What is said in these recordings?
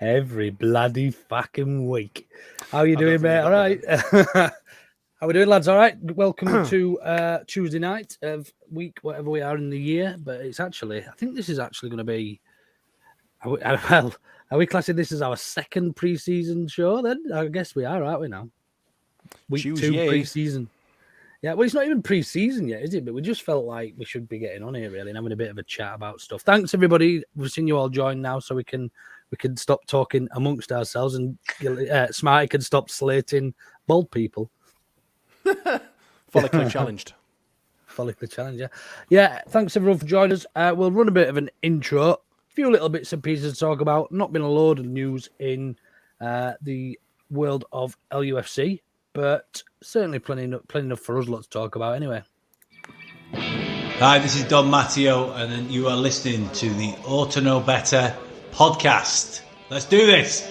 Every bloody fucking week. How you doing, mate? All right. How we doing, lads? All right. Welcome to Tuesday night of week, whatever we are in the year. But it's actually, I think this is actually going to be. Are we classing this as our second pre-season show? Then I guess we are, aren't we now? Week 2 pre-season. Yeah, well, it's not even pre-season yet, is it? But we just felt like we should be getting on here, really, and having a bit of a chat about stuff. Thanks, everybody. We've seen you all join now, so we can stop talking amongst ourselves, and Smarty can stop slating bald people. Follically challenged. Follically challenged, yeah. Yeah, thanks, everyone, for joining us. We'll run a bit of an intro. A few little bits and pieces to talk about. Not been a load of news in the world of LUFC, but certainly plenty enough for us lot to talk about anyway. Hi, this is Don Matteo, and you are listening to the Ought to Know Better podcast. Let's do this.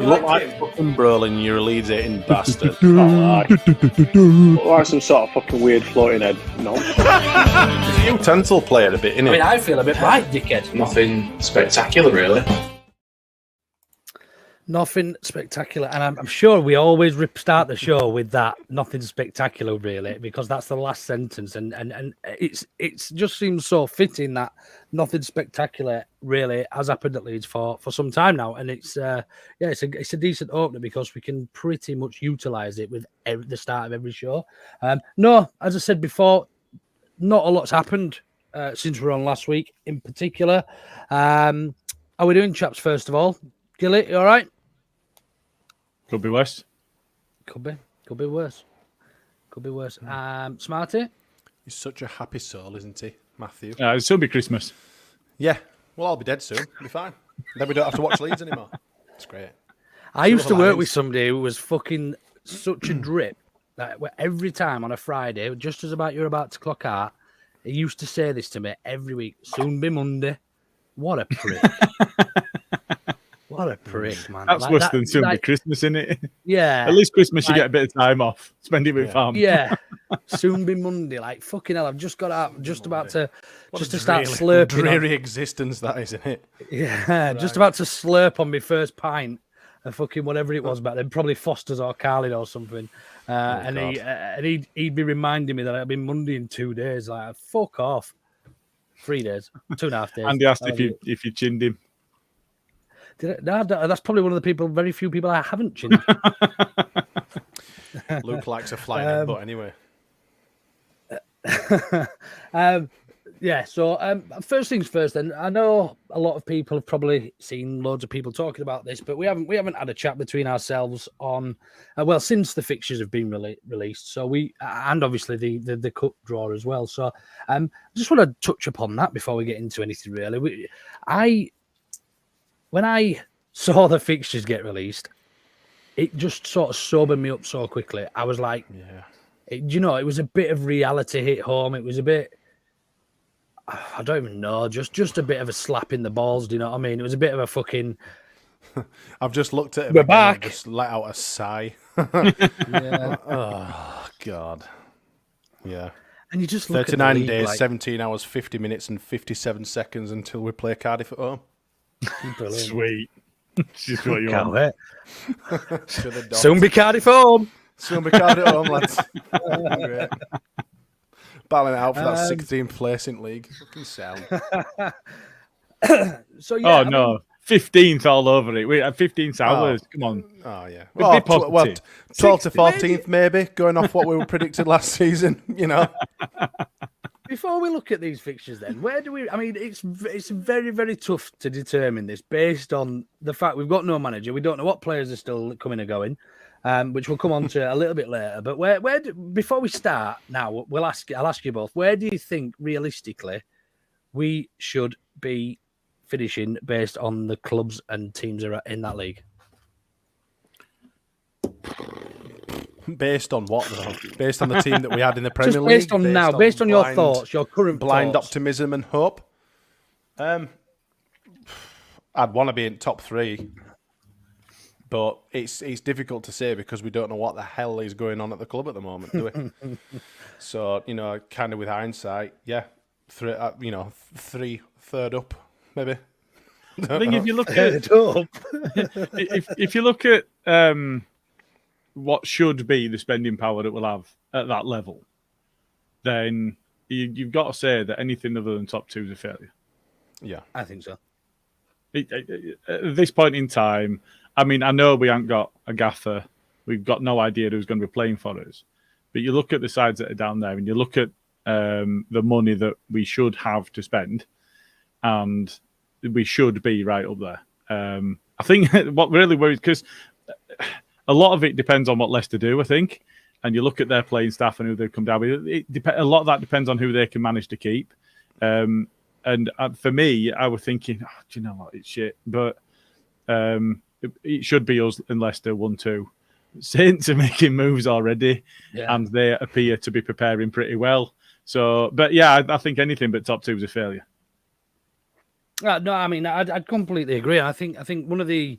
You look like fucking Brolin, you're a Leeds hating bastard. Look like some sort of fucking weird floating head. No. He's a utensil player a bit, innit? I mean, I feel a bit right, dickhead. Nothing spectacular, really. Nothing spectacular, and I'm sure we always start the show with that. Nothing spectacular, really, because that's the last sentence, and it's just seems so fitting that nothing spectacular really has happened at Leeds for some time now, and it's a decent opener because we can pretty much utilize it with the start of every show. No, as I said before, not a lot's happened since we were on last week, in particular. How are we doing, chaps? First of all, Gilly, you all right? Could be worse. Could be worse. Smarty? He's such a happy soul, isn't he, Matthew? It'll soon be Christmas. Yeah. Well, I'll be dead soon. It'll be fine. Then we don't have to watch Leeds anymore. It's great. I used to work with somebody who was fucking such a drip that every time on a Friday, just as you're about to clock out, he used to say this to me every week. Soon be Monday. What a prick. What a prick, man. That's worse than soon be Christmas, isn't it? Yeah. At least Christmas you get a bit of time off. Spend it with fam. Yeah. Soon be Monday. Like, fucking hell, I've just got out, just about to start slurping. Dreary existence that is, isn't it? Yeah. Right. Just about to slurp on my first pint of fucking whatever it was back then. Probably Foster's or Carlin or something. He'd be reminding me that it'd been Monday in 2 days. Like, fuck off. 3 days. 2.5 days. And he asked if you chinned him. No, that's probably one of the very few people I haven't chinned. Luke likes a flying but anyway. Yeah, so first things first then. I know a lot of people have probably seen loads of people talking about this, but we haven't had a chat between ourselves on since the fixtures have been released. So and obviously the cup draw as well. So I just want to touch upon that before we get into anything really. When I saw the fixtures get released, it just sort of sobered me up so quickly. I was like, it was a bit of reality hit home. It was a bit, I don't even know, just a bit of a slap in the balls. Do you know what I mean? It was a bit of a fucking. I've just looked at it. We're back. And just let out a sigh. Yeah. Oh God. Yeah. And you just look 39 at the league, days, 17 hours, 50 minutes, and 57 seconds until we play Cardiff at home. Brilliant. Sweet. Just what you Can't want. wait. Soon be Cardiff home. Soon be Cardiff at home, lads. Great. Battling it out for that 16th place in league. Fucking sound. So yeah. Oh no, 15th all over it. We had 15 hours. Come on. Oh yeah. Be Well, positive. 12th to 14th maybe, going off what we were predicted last season. You know. Before we look at these fixtures, then, where do we? I mean, it's very, very tough to determine this based on the fact we've got no manager. We don't know what players are still coming and going, which we'll come on to a little bit later. But before we start, now I'll ask you both. Where do you think realistically we should be finishing based on the clubs and teams that are in that league? Based on what, though? Based on the team that we had in the Premier League? Based on your thoughts, your current blind thoughts. optimism and hope. I'd want to be in top 3. But it's difficult to say because we don't know what the hell is going on at the club at the moment, do we? So, kind of with hindsight, yeah, third up, maybe. I think if you look at if you look at what should be the spending power that we'll have at that level, then you've got to say that anything other than top two is a failure. Yeah, I think so. At this point in time, I mean, I know we haven't got a gaffer. We've got no idea who's going to be playing for us. But you look at the sides that are down there, and you look at the money that we should have to spend, and we should be right up there. I think what really worries, because a lot of it depends on what Leicester do, I think. And you look at their playing staff and who they come down with. A lot of that depends on who they can manage to keep. And for me, I was thinking, do you know what? It's shit. But it should be us and Leicester 1-2. Saints are making moves already, and they appear to be preparing pretty well. So, but yeah, I think anything but top two is a failure. No, I mean, I'd completely agree. I think one of the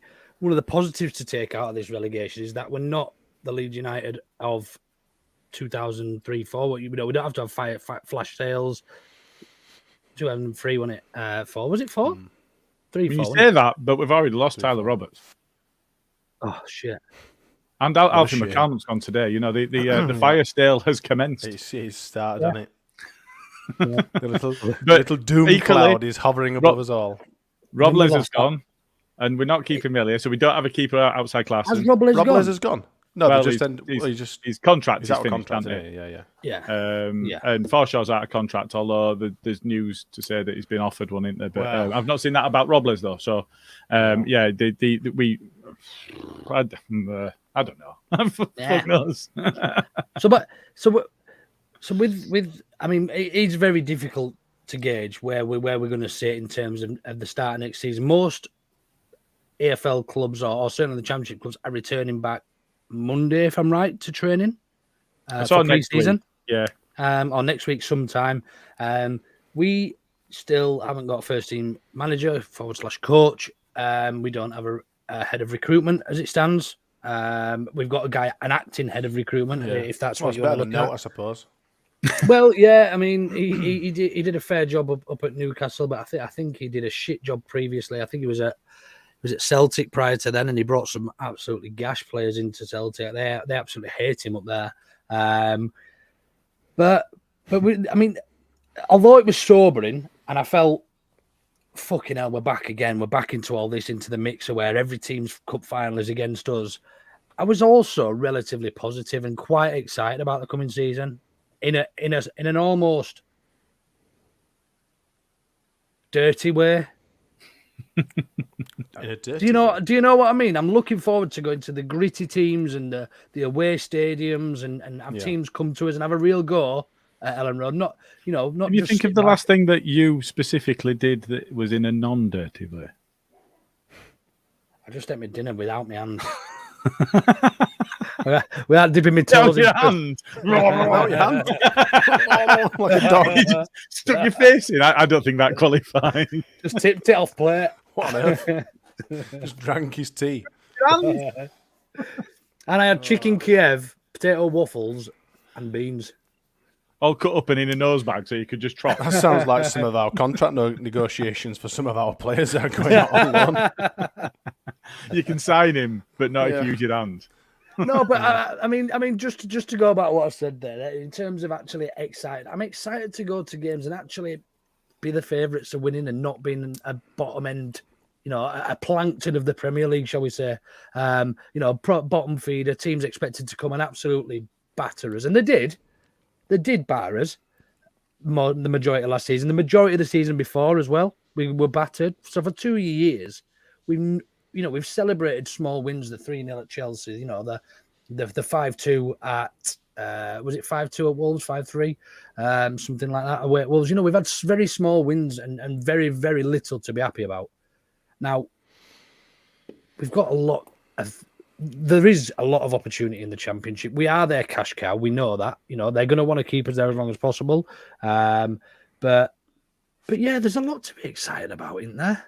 positives to take out of this relegation is that we're not the Leeds United of 2003-4. We don't have to have flash sales. 2003, wasn't it? 4 was it 4? 3-4. You say that, but we've already lost Tyler Roberts. Oh shit! And Alfie McCallum's gone today. The fire sale has commenced. It's started, hasn't it? The little doom cloud is hovering above us all. Rob Les has gone, and we're not keeping Millie, so we don't have a keeper outside class. Has Rob Les gone? No, well, his contract is out of finished, contract. Yeah. And Forshaw's out of contract, although there's news to say that he's been offered one, isn't there? But I've not seen that about Robles though. So, I don't know. Fuck knows. So with I mean, it's very difficult to gauge where we're going to sit in terms of the start of next season. Most AFL clubs or certainly the Championship clubs are returning back Monday, if I'm right, to training. For next season, or next week sometime. We still haven't got a first team manager / coach. We don't have a head of recruitment as it stands. We've got an acting head of recruitment, if that's what you want to look at. I suppose. Well, yeah, I mean, he did a fair job up at Newcastle, but I think he did a shit job previously. I think he was at Celtic prior to then, and he brought some absolutely gash players into Celtic. They absolutely hate him up there. But I mean, although it was sobering, and I felt, fucking hell, we're back again. We're back into all this, into the mixer where every team's cup final is against us. I was also relatively positive and quite excited about the coming season in an almost dirty way. Do you know what I mean? I'm looking forward to going to the gritty teams and the away stadiums and have teams come to us and have a real go at Ellen Road. Not Can you think of the last thing that you specifically did that was in a non-dirty way? I just ate my dinner without my hands. Without dipping my toes in. Your hand. Without your hand. Like a dog. You just stuck your face in. I don't think that qualifies. Just tipped it off plate. What on earth? Just drank his tea. And I had chicken Kiev, potato waffles, and beans. All cut up and in a nose bag so you could just trot. That sounds like some of our contract negotiations for some of our players that are going out on loan. You can sign him, but not if you use your hand. No, but I mean, just to go about what I said there, in terms of actually excited, I'm excited to go to games and actually be the favourites of winning and not being a bottom end, a plankton of the Premier League, shall we say? Bottom feeder, teams expected to come and absolutely batter us, and they did. They did batter us the majority of last season, the majority of the season before as well. We were battered. So for 2 years, we've celebrated small wins, the 3-0 at Chelsea, the 5-2 at was it 5-2 at Wolves, 5-3, something like that away at Wolves. We've had very small wins and very, very little to be happy about. Now, we've got there is a lot of opportunity in the Championship. We are their cash cow. We know that. They're going to want to keep us there as long as possible. But yeah, there's a lot to be excited about, isn't there?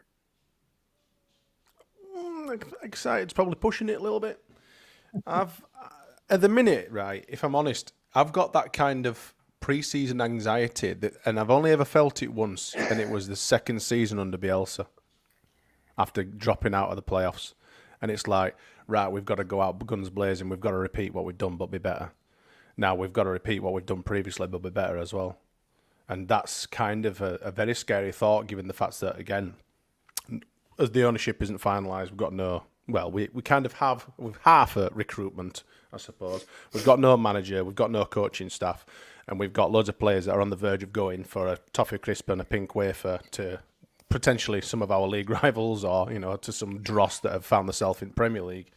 excited. It's probably pushing it a little bit. At the minute, right, if I'm honest, I've got that kind of pre-season anxiety, and I've only ever felt it once, and it was the second season under Bielsa, after dropping out of the playoffs. And it's like, right, we've got to go out guns blazing, we've got to repeat what we've done, but be better. Now we've got to repeat what we've done previously, but be better as well. And that's kind of a very scary thought, given the fact that, again, as the ownership isn't finalised, we've got no... Well, we kind of have with half a recruitment, I suppose. We've got no manager, we've got no coaching staff, and we've got loads of players that are on the verge of going for a toffee crisp and a pink wafer to potentially some of our league rivals, or to some dross that have found themselves in Premier League,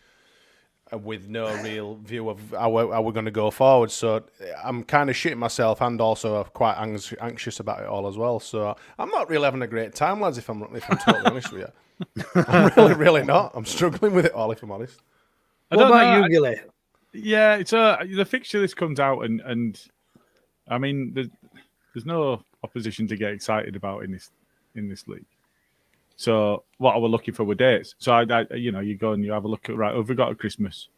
with no real view of how we're going to go forward. So I'm kind of shitting myself, and also quite anxious about it all as well. So I'm not really having a great time, lads, if I'm totally honest with you. I'm really not. I'm struggling with it all, if I'm honest. What about you, Gilly? Yeah, it's the fixture list comes out, and I mean, there's no opposition to get excited about in this league. So what are we looking for with dates? So I you go and you have a look at, right, who have we got at Christmas?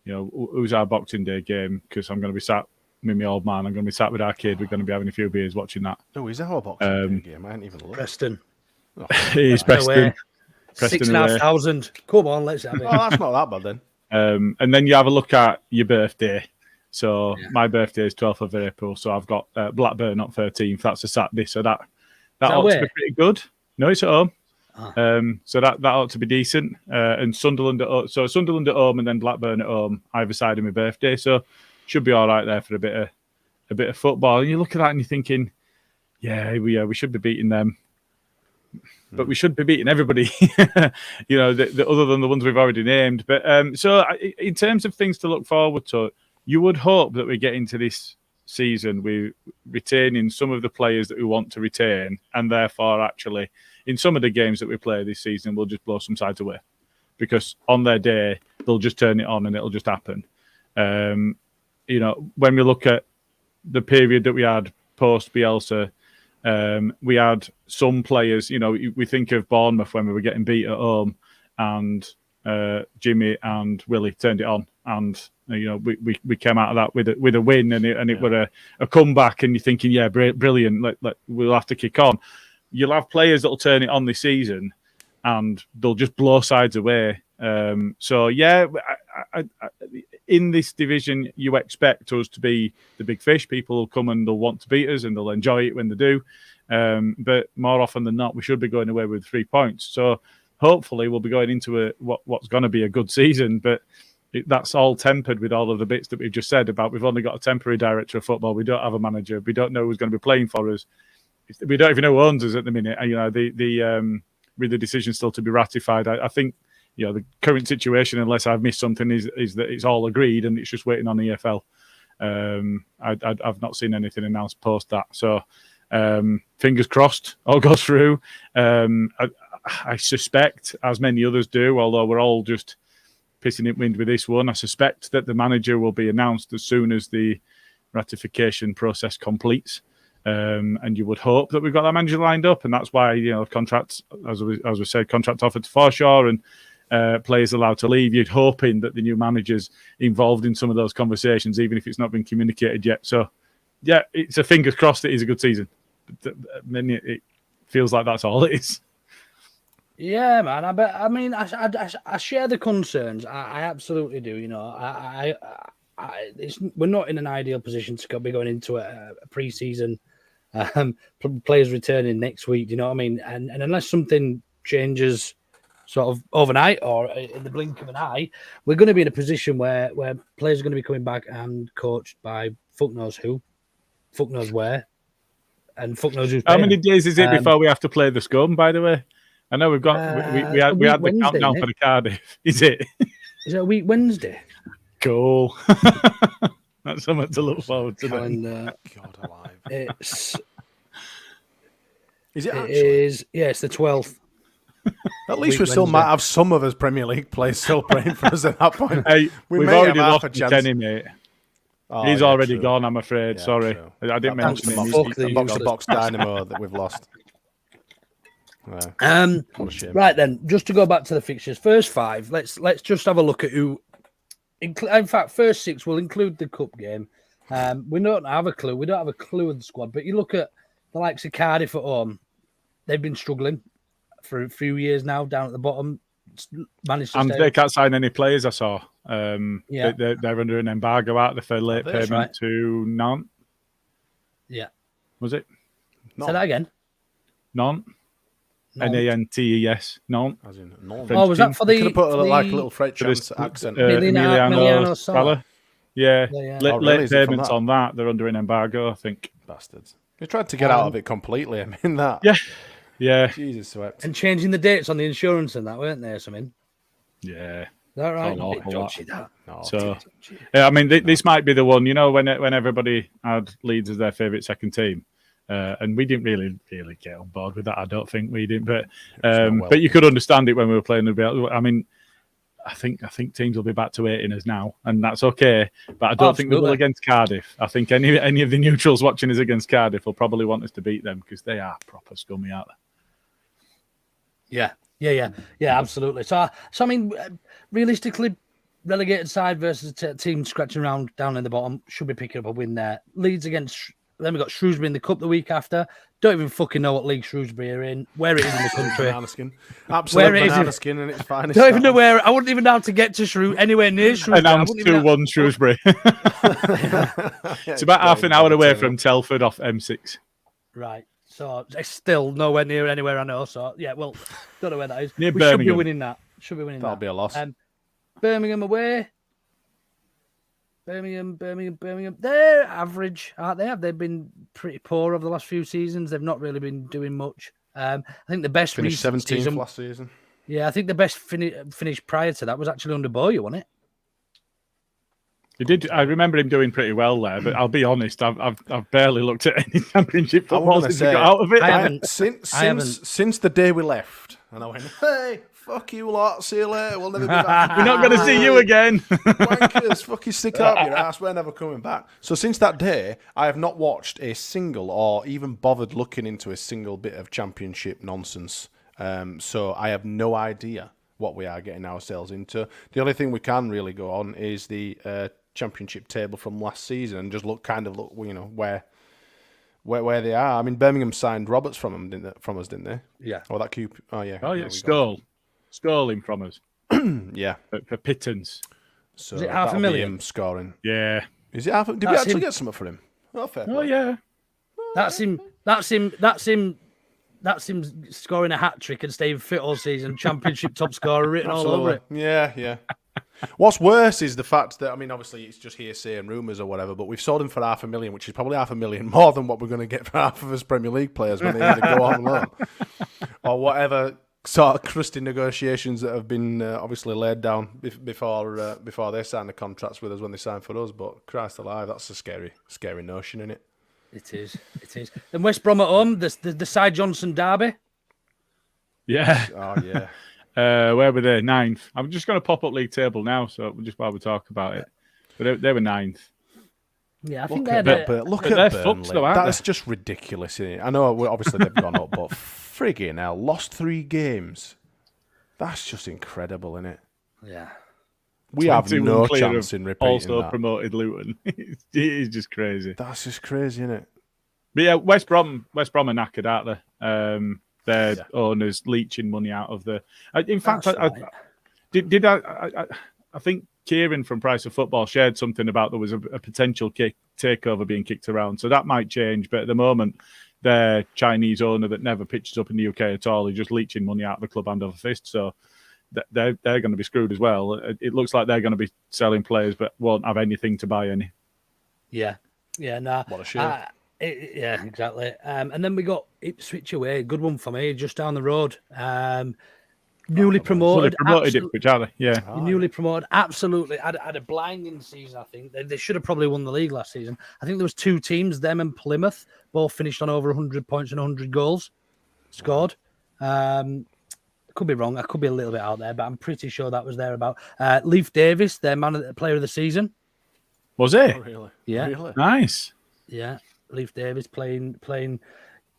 Who's our Boxing Day game? Because I'm going to be sat with my old man. I'm going to be sat with our kid. We're going to be having a few beers watching that. Oh, is that our Boxing Day game? I hadn't even looked. Preston. Oh. He's Preston. 6,500. Come on, let's have it. Oh, that's not that bad then. And then you have a look at your birthday. So my birthday is 12th of April. So I've got Blackburn on 13th. That's a Saturday. So that ought to be pretty good. No, it's at home. So that ought to be decent. And Sunderland at home, and then Blackburn at home, either side of my birthday. So should be all right there for a bit of football. And you look at that and you're thinking, we should be beating them. But we should be beating everybody, other than the ones we've already named. But so in terms of things to look forward to, you would hope that we get into this season with retaining some of the players that we want to retain, and therefore actually in some of the games that we play this season, we'll just blow some sides away, because on their day they'll just turn it on and it'll just happen. When we look at the period that we had post Bielsa. We had some players, we think of Bournemouth when we were getting beat at home, and Jimmy and Willie turned it on, and we came out of that with a win, and it were a comeback, and you're thinking, brilliant, we'll have to kick on. You'll have players that'll turn it on this season, and they'll just blow sides away. In this division, you expect us to be the big fish. People will come and they'll want to beat us, and they'll enjoy it when they do. But more often than not, we should be going away with 3 points. So hopefully we'll be going into what's going to be a good season. But that's all tempered with all of the bits that we've just said about. We've only got a temporary director of football. We don't have a manager. We don't know who's going to be playing for us. We don't even know who owns us at the minute. With the decision still to be ratified, I think. The current situation, unless I've missed something, is that it's all agreed and it's just waiting on the EFL. I've not seen anything announced post that. So fingers crossed, all goes through. I suspect, as many others do, although we're all just pissing it wind with this one, I suspect that the manager will be announced as soon as the ratification process completes. And you would hope that we've got that manager lined up, and that's why contracts, as we said, contract offered to Forshaw and players allowed to leave. You're hoping that the new manager's involved in some of those conversations, even if it's not been communicated yet. So, it's a fingers crossed it is a good season. Then it feels like that's all it is. Yeah, man. I share the concerns. I absolutely do. We're not in an ideal position to be going into a pre-season. Players returning next week. Do you know what I mean? And unless something changes sort of overnight or in the blink of an eye, we're going to be in a position where players are going to be coming back and coached by fuck knows who, fuck knows where, and fuck knows who's paying. How many days is it before we have to play the Scum, by the way? I know we've got we had the Wednesday, countdown for the Cardiff. Is it? Is it a week Wednesday? Cool. That's something to look forward to. God alive. Is it actually? It is. Yeah, it's the 12th. At least we still might have some of us Premier League players still praying for us at that point. Hey, we've already lost Kenny, mate. Oh, he's already gone, I'm afraid. Yeah, Sorry. true. I didn't mention him. The box Dynamo that we've lost. What a shame. Right then, just to go back to the fixtures, first 5. Let's just have a look at who. In fact, first 6 will include the cup game. We don't have a clue. We don't have a clue of the squad. But you look at the likes of Cardiff at home. They've been struggling for a few years now, down at the bottom. Managed to And stay they up. can't sign any players, I saw. Yeah. They're under an embargo out there for late That's payment right. to Nantes. Yeah. Was it? No. Say that again. Nantes? No. Nantes. Nantes. As in, no. French Oh, was that for You the could have put the- like a little French For this, accent. Emiliano Sala. Yeah, Yeah. Oh, really? late Is it from payments that? on that. They're under an embargo, I think. Bastards. They tried to get out of it completely. I mean, that. Yeah. Yeah. Jesus, swept. And changing the dates on the insurance and that, weren't there? Something. Yeah. Is that right? An A bit awful dodgy, lot. that. No, So, yeah, I mean, this might be the one, when everybody had Leeds as their favourite second team. And we didn't really get on board with that. I don't think we did, but well. you could understand it when we were playing. I mean, I think teams will be back to 18 us now, and that's okay. But I don't think they will Absolutely. against Cardiff. I think any of the neutrals watching us against Cardiff will probably want us to beat them because they are proper scummy, aren't they? Yeah, absolutely. So I mean, realistically, relegated side versus a team scratching around down in the bottom should be picking up a win there. Leeds against. Then we got Shrewsbury in the cup the week after. Don't even fucking know what league Shrewsbury are in, where it is in the country. Banana skin. Absolute Where it is banana in- skin and it's fine. Don't even know where. I wouldn't even know how to get to anywhere near Shrewsbury. I Announced wouldn't even 2-1 Shrewsbury. It's about half an hour away from Telford off M6. Right. So it's still nowhere near anywhere I know. So yeah, well, don't know where that is. Near We should be Birmingham. winning that. Should be winning That'll that. be a loss. Birmingham away. Birmingham. They're average, aren't they? They've been pretty poor over the last few seasons. They've not really been doing much. I think the best Finished recent 17th season, last season. yeah, I think the best finish prior to that was actually under Bowyer, wasn't it? He did. I remember him doing pretty well there, but I'll be honest, I've barely looked at any championship I football wanna since we say, got out of it. I haven't. Since the day we left, and I went, hey, fuck you lot, see you later. We'll never be back. We're not going to see you again. Wankers, fucking stick out your ass. We're never coming back. So since that day, I have not watched a single or even bothered looking into a single bit of championship nonsense. So I have no idea what we are getting ourselves into. The only thing we can really go on is the championship table from last season and just look where they are. I mean, Birmingham signed Roberts from us, didn't they? Yeah. Oh, that Coop. Oh yeah. Oh, There yeah, we go. stole him from us Yeah. for pittance. So Is it that'll be $500,000? him scoring. Yeah. Is it half? Did we That's actually him. get something for him? Oh, fair. Oh, play. yeah. That's him scoring a hat trick and staying fit all season. Championship top scorer written all over it. Yeah. What's worse is the fact that, I mean, obviously it's just hearsay and rumours or whatever, but we've sold him for $500,000, which is probably $500,000 more than what we're going to get for half of us Premier League players when they either go on loan or whatever sort of crusty negotiations that have been obviously laid down before they sign the contracts with us when they sign for us. But Christ alive, that's a scary notion, isn't it? It is. And West Brom at home, the Cy Johnson derby. Yeah. Oh yeah. Where were they? 9th. I'm just going to pop up league table now, so just while we talk about it. But they were 9th. Yeah, I think Look they're at, the, look but at they're Burnley. fucked though, aren't That's they? just ridiculous, isn't it? I know obviously they've gone up, but friggin' hell, lost 3 games. That's just incredible, isn't it? yeah. We have 21 no clear chance of in repeating also that. promoted Luton. It is just crazy. That's just crazy, isn't it? But yeah, West Brom are knackered, aren't they? Their owners leeching money out of the. In fact, That's I right. think Kieran from Price of Football shared something about there was a potential takeover being kicked around, so that might change. But at the moment, their Chinese owner that never pitches up in the UK at all is just leeching money out of the club hand over fist. So they're going to be screwed as well. It looks like they're going to be selling players, but won't have anything to buy any. Yeah. Nah. What a shame. Yeah, exactly. And then we got Ipswich away. Good one for me, just down the road. Newly So they promoted. promoted Ipswich, are they? Yeah. Newly promoted, absolutely. Had a blinding season, I think. They should have probably won the league last season. I think there was 2 teams, them and Plymouth, both finished on over 100 points and 100 goals scored. Could be wrong. I could be a little bit out there, but I'm pretty sure that was there about. Leif Davis, their player of the season. Was it? Really? Yeah. Really? Nice. Yeah. Leif Davis playing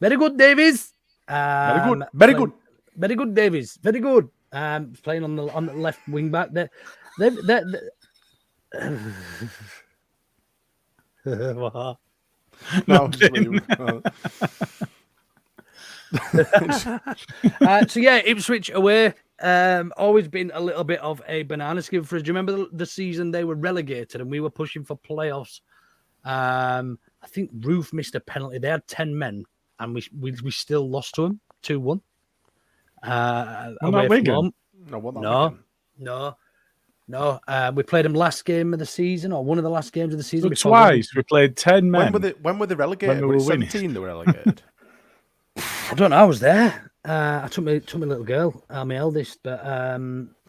very good, Davis. Very good. Very good. Very good, Davies. Very good. Playing on the left wing back. What? No, So yeah, Ipswich away. Always been a little bit of a banana skin for us. Do you remember the season they were relegated and we were pushing for playoffs? I think Roof missed a penalty. They had 10 men and we still lost to them 2-1. Away from home. No. We played them last game of the season or one of the last games of the season. So twice we played 10 men. When were they relegated? When we were 17 they were relegated. I don't know. I was there. I took my little girl, my eldest, but I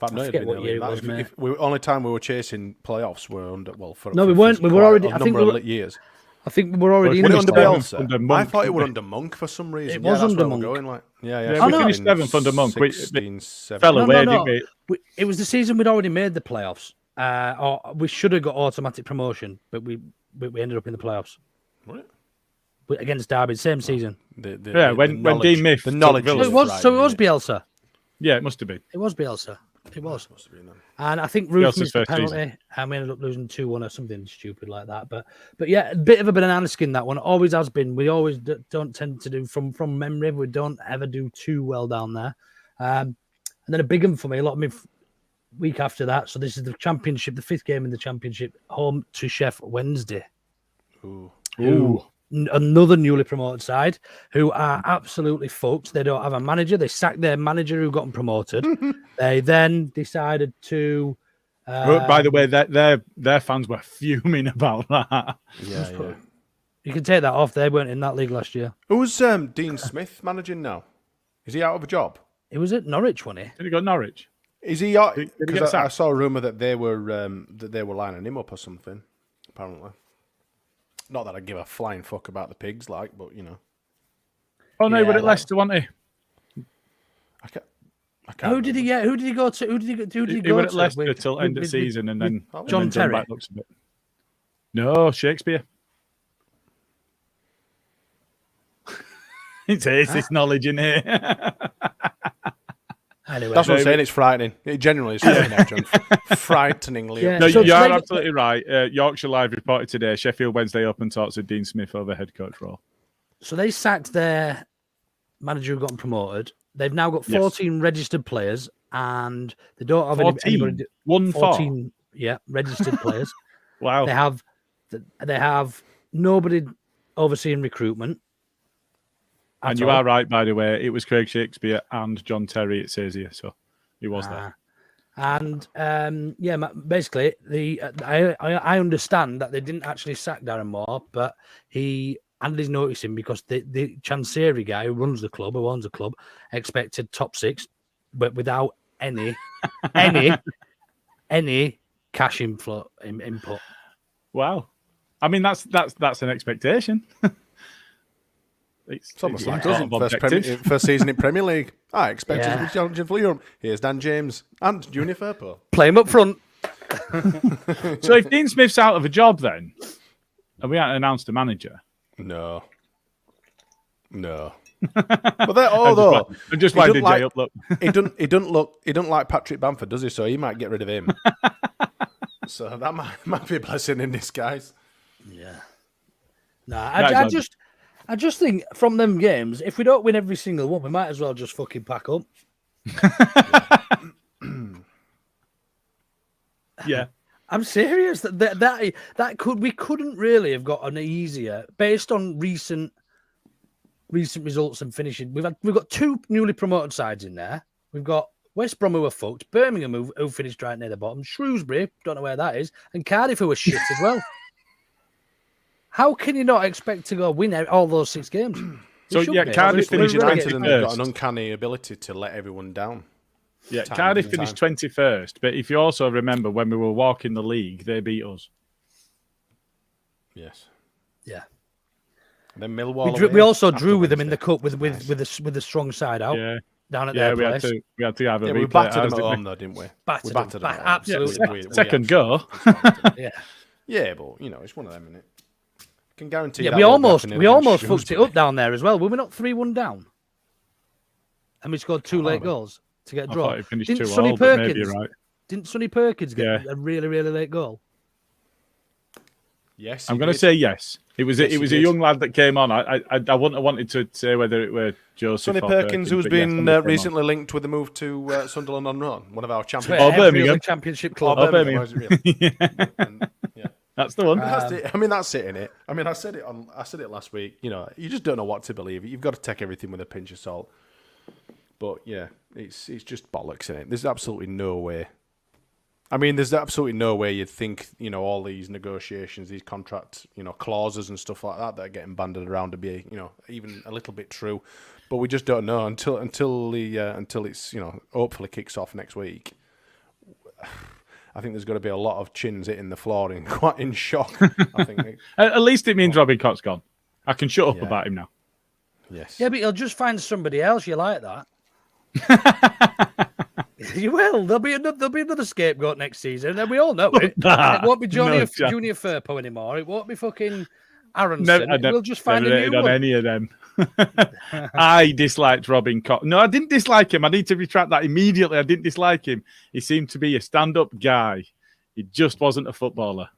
forget what year it was, mate. Only time we were chasing playoffs were under we weren't. We were already. I think we were, years. I think we were already Was in it under playoffs. Bielsa? I thought it was under Monk for some reason. It was under Monk. Monk. Yeah, we finished 7th under Monk. 16, Fell away, didn't we? It was the season we'd already made the playoffs. Or we should have got automatic promotion, but we ended up in the playoffs. What? Against Derby, same season. When Dean Miff the knowledge. It was Bielsa. Yeah, it must have been. It was Bielsa. It was. Must have been then. And I think Roof Bielsa's missed the first penalty, season. and we ended up losing 2-1 or something stupid like that. But yeah, a bit of a banana skin that one. Always has been. We always don't tend to do from memory. We don't ever do too well down there. And then a big one for me. A lot of me week after that. So this is the championship, the 5th game in the championship, home to Sheff Wednesday. Ooh. Another newly promoted side who are absolutely fucked. They don't have a manager. They sacked their manager who got them promoted. They then decided to. By the way, their fans were fuming about that. Yeah. You can take that off. They weren't in that league last year. Who's Dean Smith managing now? Is he out of a job? It was at Norwich, wasn't he? Did he go Norwich? Is he out? Did he get Because I sacked? saw a rumor that they were lining him up or something. Apparently. Not that I give a flying fuck about the pigs, but you know. Oh no, Yeah, he were at Leicester, wasn't he? I can't Who did he get? Who did he go to? Who did he go He to? were at Leicester till end of season, and then John and then Terry. back looks a bit. No, Shakespeare. It's knowledge in here. Anyway, That's what I'm saying. It's frightening. It generally is frightening. Frighteningly. Yeah. No, So you're today- absolutely right. Yorkshire Live reported today, Sheffield Wednesday open talks with Dean Smith over head coach role. So they sacked their manager who got them promoted. They've now got 14 registered players, and they don't have 14? anybody. 14? Yeah, registered players. Wow. They have nobody overseeing recruitment. And you are right, by the way. It was Craig Shakespeare and John Terry, it says here. So he was there. And basically, I understand that they didn't actually sack Darren Moore, but he handed his notice in because the Chancery guy who runs the club, who owns the club, expected top 6, but without any cash input. Wow. I mean, that's an expectation. It's almost yeah, like a lot us of objectives. first season in Premier League. I expect us to Yeah. be challenging for Europe. Here's Dan James and Junior Firpo. Play him up front. So if Dean Smith's out of a job then, and we haven't announced a manager. No. But they're all though. I'm just he winding doesn't Jay up. Look, He don't like Patrick Bamford, does he? So he might get rid of him. So that might be a blessing in disguise. Yeah. No, I just think from them games, if we don't win every single one, we might as well just fucking pack up. yeah. I'm serious. We couldn't really have got an easier based on recent results and finishing. We've got 2 newly promoted sides in there. We've got West Brom who are fucked, Birmingham who finished right near the bottom, Shrewsbury, don't know where that is, and Cardiff who are shit as well. How can you not expect to go win all those 6 games? So, yeah, Cardiff finished United United and they've got first. an uncanny ability to let everyone down. Yeah, Time Cardiff after finished time. 21st, but if you also remember when we were walking the league, they beat us. Yes. Yeah. And then Millwall. We also away drew after with them in Wednesday. the cup with a strong side out Yeah, down at yeah, their we had place. to have a Yeah, we replay. battered ours, them at didn't home though, didn't we? Battered We them. battered them. Absolutely. Second go. Yeah. Yeah, but you know, it's one of them, innit? Can guarantee. Yeah, that we won't almost happen we against almost fucked it Shrewsbury. up down there as well. Were we not 3-1 down? and we scored 2 late goals to get a I draw. thought it finished Didn't 2-2, Sonny but maybe Perkins? you're right. Didn't Sonny Perkins get Yeah. a really, really late goal? Yes, I'm going to say yes. It was Yes, it was he a did. young lad that came on. I wouldn't have wanted to say whether it were Joseph Sonny or Perkins, who's but yes, been somebody came on. recently linked with the move to Sunderland on Run, one of our champions. Oh, Every Birmingham. other championship club. Oh, Birmingham, was it really? Yeah. And, yeah. That's the one. That's it. I mean, that's it, innit? I mean, I said it last week. You know, you just don't know what to believe. You've got to take everything with a pinch of salt. But yeah, it's just bollocks, innit? There's absolutely no way. I mean, there's absolutely no way you'd think, you know, all these negotiations, these contract, you know, clauses and stuff like that are getting banded around to be, you know, even a little bit true. But we just don't know until it's, you know, hopefully kicks off next week. I think there's got to be a lot of chins hitting the floor in quite in shock. I think. At least it means Robbie Cott's gone. I can shut up Yeah. about him now. Yes. Yeah, but you'll just find somebody else you like that. You will. There'll be another scapegoat next season, and we all know it. that. It won't be No chance. Junior Firpo anymore. It won't be fucking Aronson. We'll just find never a rated new on one. any of them. I disliked Robin Cott. No, I didn't dislike him. I need to retract that immediately. I didn't dislike him. He seemed to be a stand-up guy. He just wasn't a footballer.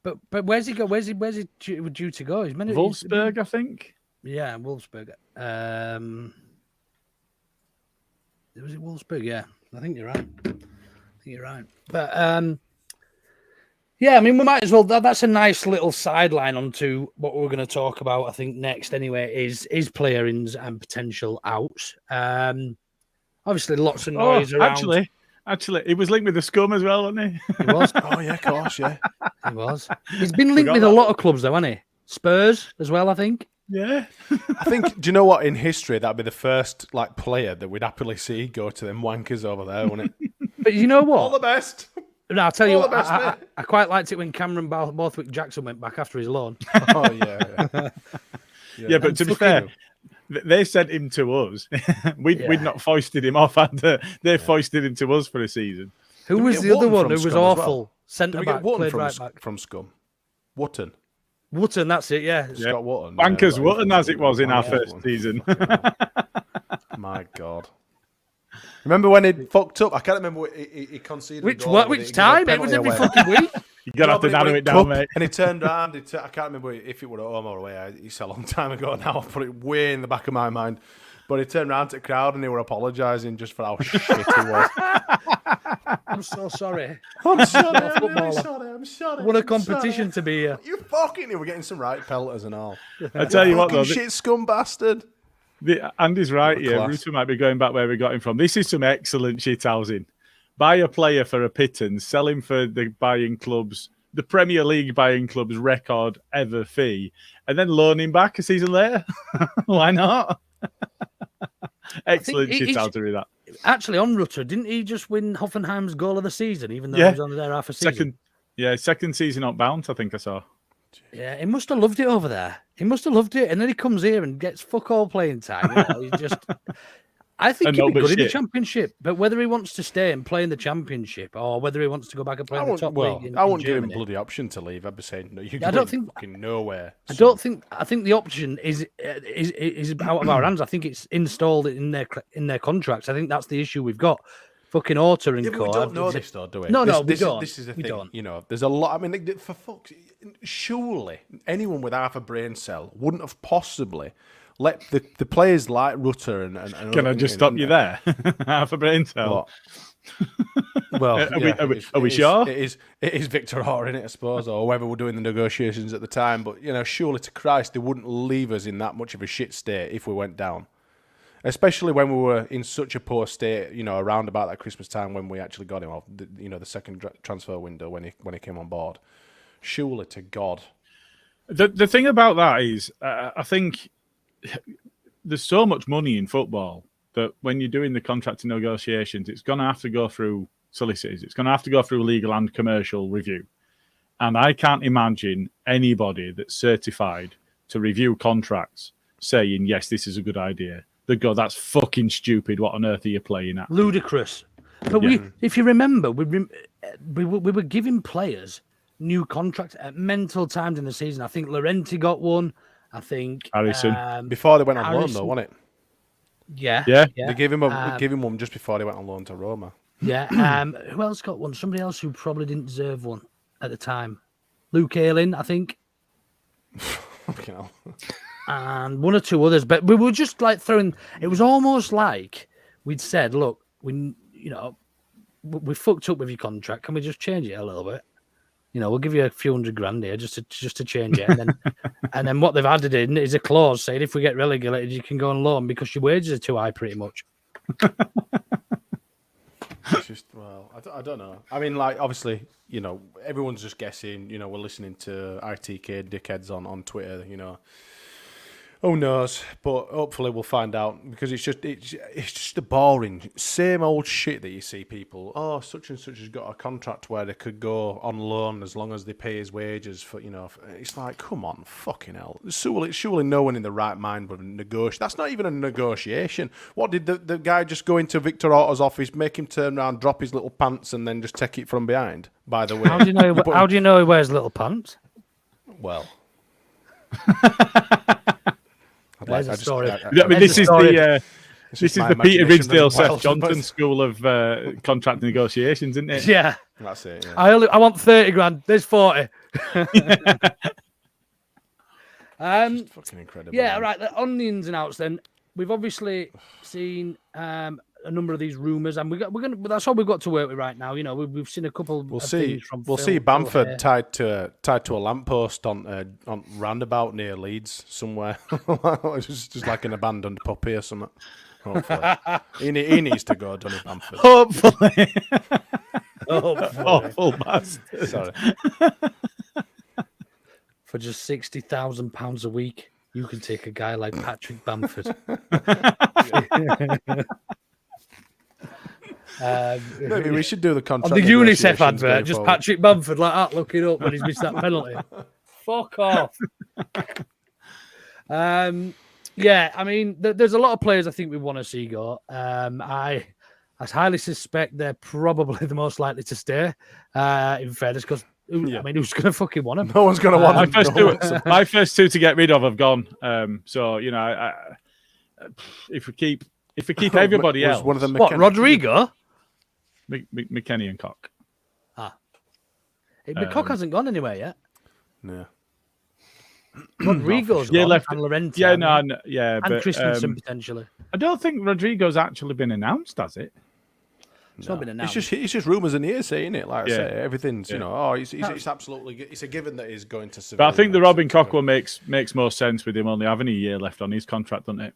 But where's he go? Where's he due to go? He's meant to Wolfsburg, I think. Yeah, Wolfsburg. Was it Wolfsburg? Yeah, I think you're right. But yeah, I mean, we might as well. That's a nice little sideline onto what we're going to talk about. I think next, anyway, is player-ins and potential outs. Obviously, lots of noise around. Actually, he was linked with the Scum as well, wasn't he? He was. Oh yeah, of course, yeah. He was. He's been linked with a lot of clubs, though, hasn't he? Spurs as well, I think. Yeah. I think. Do you know what? In history, that'd be the first like player that we'd happily see go to them wankers over there, wouldn't it? But you know what? All the best. No, I'll tell you All what, the best, mate. I quite liked it when Cameron Borthwick Jackson went back after his loan. Oh yeah. Yeah, but to be fair, they sent him to us. We'd not foisted him off, and they foisted him to us for a season. Who Did we was get the other Wotton one from who was Scum as well? awful? Did Centre we back, get Wotton played from, right back. from Scum? Wotton. Wotton, that's it, yeah. Yeah. Scott Wotton. Wankers yeah, Wotton, as it was in our Wankers first Wotton. season. My God. Remember when he fucked up? I can't remember what he conceded. a goal and Which he gave a time? It was penalty every away. fucking week. You're going to have to but narrow went it down, cup, mate. And he turned around. I can't remember if it were at home or away. It's a long time ago now. I've put it way in the back of my mind. But he turned around to the crowd and they were apologising just for how shit he was. I'm so sorry. I'm sorry, I'm Footballer. really sorry, I'm sorry. What a I'm competition to be here. sorry. You fucking, we're getting some right pelters and all. I tell you what, Fucking though, shit scum bastard. Andy's right What a here. class. Ruto might be going back where we got him from. This is some excellent shit housing. Buy a player for a pittance, sell him for the the Premier League buying club's record ever fee, and then loan him back a season later. Why not? Excellent shit housery, that. Actually, on Rutter, didn't he just win Hoffenheim's goal of the season, even though Yeah. he was on there half a season? Second season on bounce, I think I saw. Yeah, he must have loved it over there. He must have loved it. And then he comes here and gets fuck all playing time. You know, he's just... I think And he'd no be but good in the shit. Championship. But whether he wants to stay and play in the Championship or whether he wants to go back and play in the top league in I wouldn't give him Germany, bloody option to leave. I'd be saying, no, you're I don't going think- fucking nowhere. I don't think. I think the option is out of our hands. I think it's installed in their contracts. I think that's the issue we've got. Fucking Orta and Yeah, but co. we don't know this, though, do we? No, no, we this don't. This is the We thing. don't. You know, there's a lot. I mean, for fuck's surely anyone with half a brain cell wouldn't have possibly let the players like Rutter and Can I just stop you there? Half a brain cell. What? Well, Are we sure? It is Victor Orr in it, I suppose, or whoever were doing the negotiations at the time. But you know, surely to Christ, they wouldn't leave us in that much of a shit state if we went down. Especially when we were in such a poor state, you know, around about that Christmas time when we actually got him off, the second transfer window when he came on board. Surely to God. The thing about that is, I think there's so much money in football that when you're doing the contract negotiations, it's going to have to go through solicitors. It's going to have to go through legal and commercial review. And I can't imagine anybody that's certified to review contracts saying, yes, this is a good idea. They go, that's fucking stupid. What on earth are you playing at? Ludicrous. But if you remember, we were giving players new contracts at mental times in the season. I think Laurenti got one. I think Harrison. Before they went on loan, Harrison- though, wasn't it? Yeah. Yeah. They gave him one just before he went on loan to Roma. Yeah. Who else got one? Somebody else who probably didn't deserve one at the time. Luke Ayling, I think. Fucking hell. And one or two others, but we were just like throwing. It was almost like we'd said, "Look, we fucked up with your contract. Can we just change it a little bit? We'll give you a few $100,000 here just to change it." And then what they've added in is a clause saying if we get relegated, you can go on loan because your wages are too high, pretty much. It's just, well, I don't know. I mean, like, obviously, everyone's just guessing. We're listening to ITK dickheads on Twitter. Who knows? But hopefully we'll find out, because it's just the boring, same old shit that you see people. Oh, such and such has got a contract where they could go on loan as long as they pay his wages for. It's like, come on, fucking hell. Surely no one in the right mind would negotiate. That's not even a negotiation. What did the guy just go into Victor Otto's office, make him turn around, drop his little pants, and then just take it from behind? By the way, How do you know he wears little pants? Well. There's a story. This is the my Peter imagination Ridsdale, running Seth wild. Johnson school of contract negotiations, isn't it? Yeah. That's it. Yeah. I want 30 grand. There's 40. Fucking incredible. Yeah, man. right. On the ins and outs, then we've obviously seen a number of these rumours, and we're gonna. That's all we've got to work with right now. We've seen a couple. We'll of see. things from We'll Phil- see Phil Bamford here. tied to a lamppost on roundabout near Leeds somewhere. It's just like an abandoned puppy or something. Hopefully, he needs to go, Donny Bamford. Hopefully. Oh, Awful bastard. Sorry. for just £60,000 a week, you can take a guy like Patrick Bamford. Maybe we should do the contract. On the UNICEF negotiations advert, going just forward. Patrick Bamford like that, looking up when he's missed that penalty. Fuck off. Yeah, I mean, there's a lot of players I think we want to see go. I highly suspect they're probably the most likely to stay. In fairness, because I mean, who's going to fucking want them? No one's going to want them. My first two to get rid of have gone. So if we keep everybody Was else, one of them What, McKenna? Rodrigo? McKennie and Cock. McCock hasn't gone anywhere yet. No. Rodrigo's Yeah, gone, left- and Llorente. Yeah, and but Christensen potentially. I don't think Rodrigo's actually been announced, has it? It's not been announced. It's just rumours in here saying it. Like I Yeah. say, everything's Yeah. it's absolutely it's a given that he's going to. But I think the civilian Robin next, Cock so- one makes more sense with him only having a year left on his contract, doesn't it?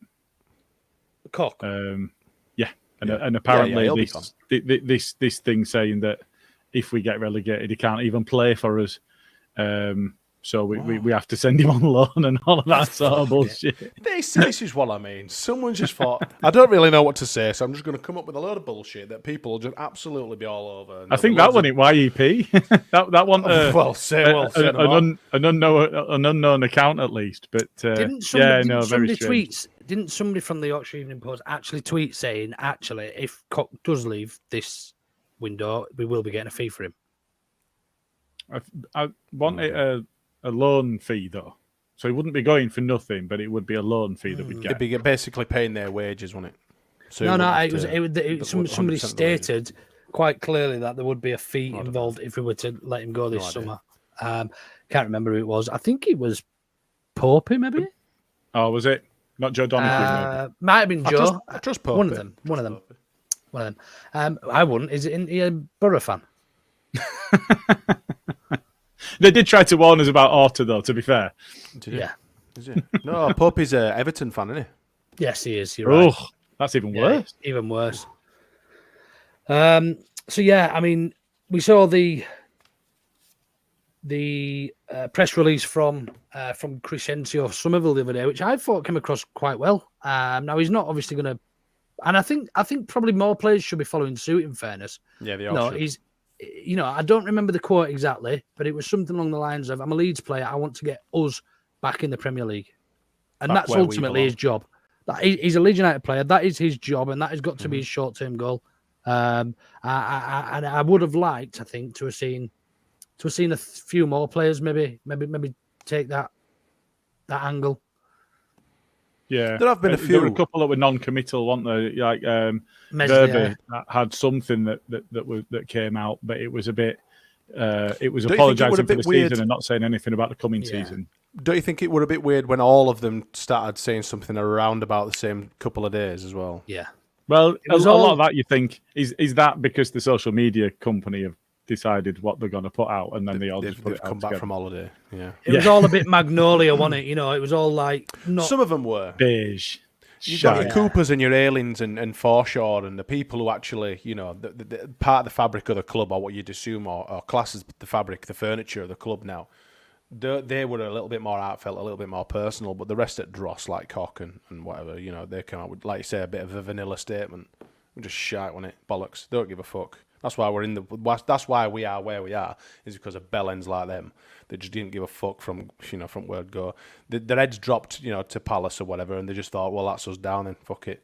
Cock. Yeah, and Yeah. apparently he'll be this thing saying that if we get relegated, he can't even play for us. So we have to send him on loan and all of that sort of bullshit. This is what I mean. Someone's just thought, I don't really know what to say, so I'm just going to come up with a load of bullshit that people will just absolutely be all over. I think that one at YEP. that one. An unknown account at least. But Didn't somebody very strange. Didn't somebody from the Yorkshire Evening Post actually tweet saying, actually, if Cock does leave this window, we will be getting a fee for him? I want it a loan fee though, so he wouldn't be going for nothing, but it would be a loan fee that we'd get. It'd be basically paying their wages, wouldn't it? So Somebody stated quite clearly that there would be a fee involved if we were to let him go this summer. Can't remember who it was. I think it was Popey, maybe. Oh, was it not Joe Donoghue? Might have been Joe. I trust Popey. One of them. I wouldn't. Is he a Borough fan? They did try to warn us about Orta, though. To be fair, Yeah. Is it? No, Popey's a Everton fan, isn't he? Yes, he is. You're right. oh, that's even Yeah, worse. even worse. So yeah, I mean, we saw the press release from Crescencio Somerville the other day, which I thought came across quite well. Now he's not obviously going to, and I think probably more players should be following suit. In fairness, Yeah, they all no, should. he's. I don't remember the quote exactly, but it was something along the lines of, "I'm a Leeds player. I want to get us back in the Premier League," and Back that's where we ultimately his job. He's a Leeds United player. That is his job, and that has got to be his short-term goal. And I would have liked, I think, to have seen a few more players maybe take that angle. Yeah, There have been a There were a few. couple that were non-committal, weren't there? Like Mesley, Verby had something that came out, but it was a bit. It was Don't you think it apologising would for have been the weird- season and not saying anything about the coming Yeah. season. Don't you think it would a bit weird when all of them started saying something around about the same couple of days as well? Yeah. Well, a was lot all- of that you think is that because the social media company have decided what they're going to put out, and then they all just put They've it out come back together. from holiday. Yeah, It was all a bit Magnolia, wasn't it? You know, it was all like not. some of them were. beige. You've got your shite. Coopers and your Aylings and Forshaw and the people who actually, you know, the part of the fabric of the club, or what you'd assume, or classes the fabric, the furniture of the club now. They were a little bit more heartfelt, a little bit more personal, but the rest at Dross, like Cock and whatever, you know, they came out with, like you say, a bit of a vanilla statement. We're just shite on it, bollocks. They don't give a fuck. That's why we're in the. That's why we are where we are. Is because of bellends like them. They just didn't give a fuck from word go. Their heads dropped, to Palace or whatever, and they just thought, well, that's us down then. Fuck it.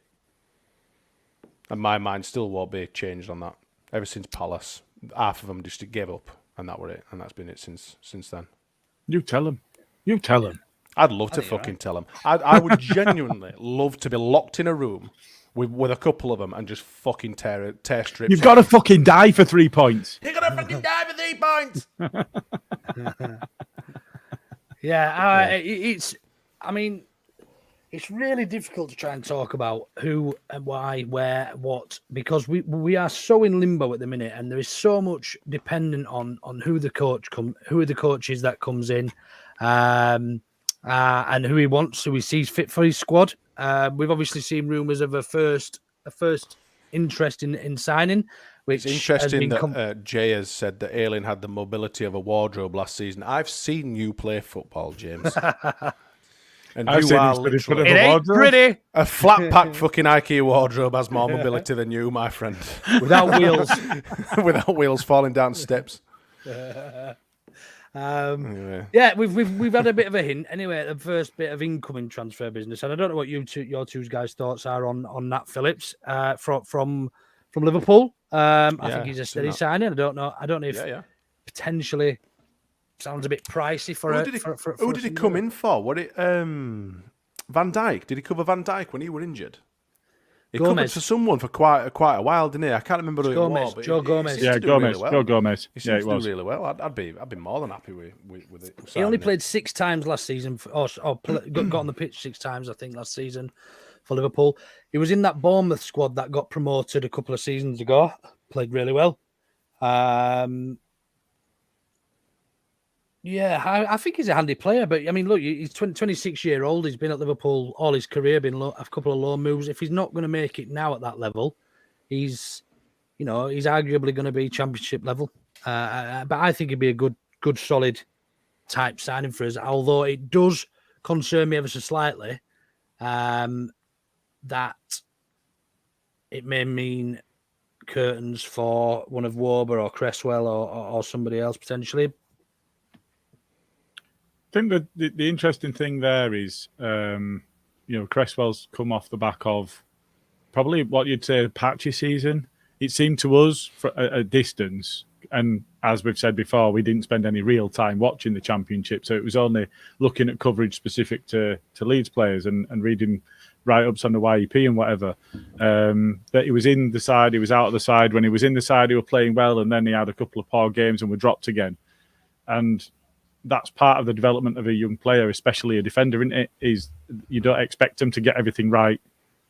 And my mind still won't be changed on that. Ever since Palace, half of them just gave up, and that were it, and that's been it since then. You tell them. You tell them. I'd love to fucking tell them. I would genuinely love to be locked in a room with a couple of them and just fucking tear strips. You've got to fucking die for 3 points. You're gonna fucking die for 3 points. It's. I mean, it's really difficult to try and talk about who and why, where, what, because we are so in limbo at the minute, and there is so much dependent on who the coach is that comes in, and who he wants, who he sees fit for his squad. We've obviously seen rumours of a first interest in signing. Which It's interesting that Jay has said that Ayling had the mobility of a wardrobe last season. I've seen you play football, James. And I've you seen are him stood in front of literally it ain't wardrobe. pretty a flat pack fucking IKEA wardrobe has more mobility than you, my friend. without wheels. Without wheels falling down steps. Yeah, we've had a bit of a hint anyway. The first bit of incoming transfer business, and I don't know what your two guys' thoughts are on Nat Phillips from Liverpool. I think he's a seen steady that. signing. I don't know if potentially sounds a bit pricey for Who a. did he, for who did he come in for? What it Van Dijk? Did he cover Van Dijk when he were injured? He covered Gomez. for someone for quite a while, didn't he? I can't remember who Gomez, it was. But Joe he Gomez. seems Yeah, to do Gomez. really well. Joe Gomez. He Yeah, seems it to was. do really well. I'd be more than happy with it. He only signing him. played 6 times last season, got on the pitch 6 times, I think, last season for Liverpool. He was in that Bournemouth squad that got promoted a couple of seasons ago. Played really well. I think he's a handy player, but I mean, look, he's 26-year-old. He's been at Liverpool all his career, been a couple of loan moves. If he's not going to make it now at that level, he's arguably going to be Championship level. But I think he'd be a good, solid type signing for us. Although it does concern me ever so slightly that it may mean curtains for one of Warber or Cresswell or somebody else potentially. I think that the interesting thing there is, Cresswell's come off the back of probably what you'd say a patchy season. It seemed to us for a distance, and as we've said before, we didn't spend any real time watching the Championship, so it was only looking at coverage specific to Leeds players and reading write-ups on the YEP and whatever. That he was in the side, he was out of the side. When he was in the side, he was playing well, and then he had a couple of poor games and were dropped again. And that's part of the development of a young player, especially a defender, isn't it? Is you don't expect him to get everything right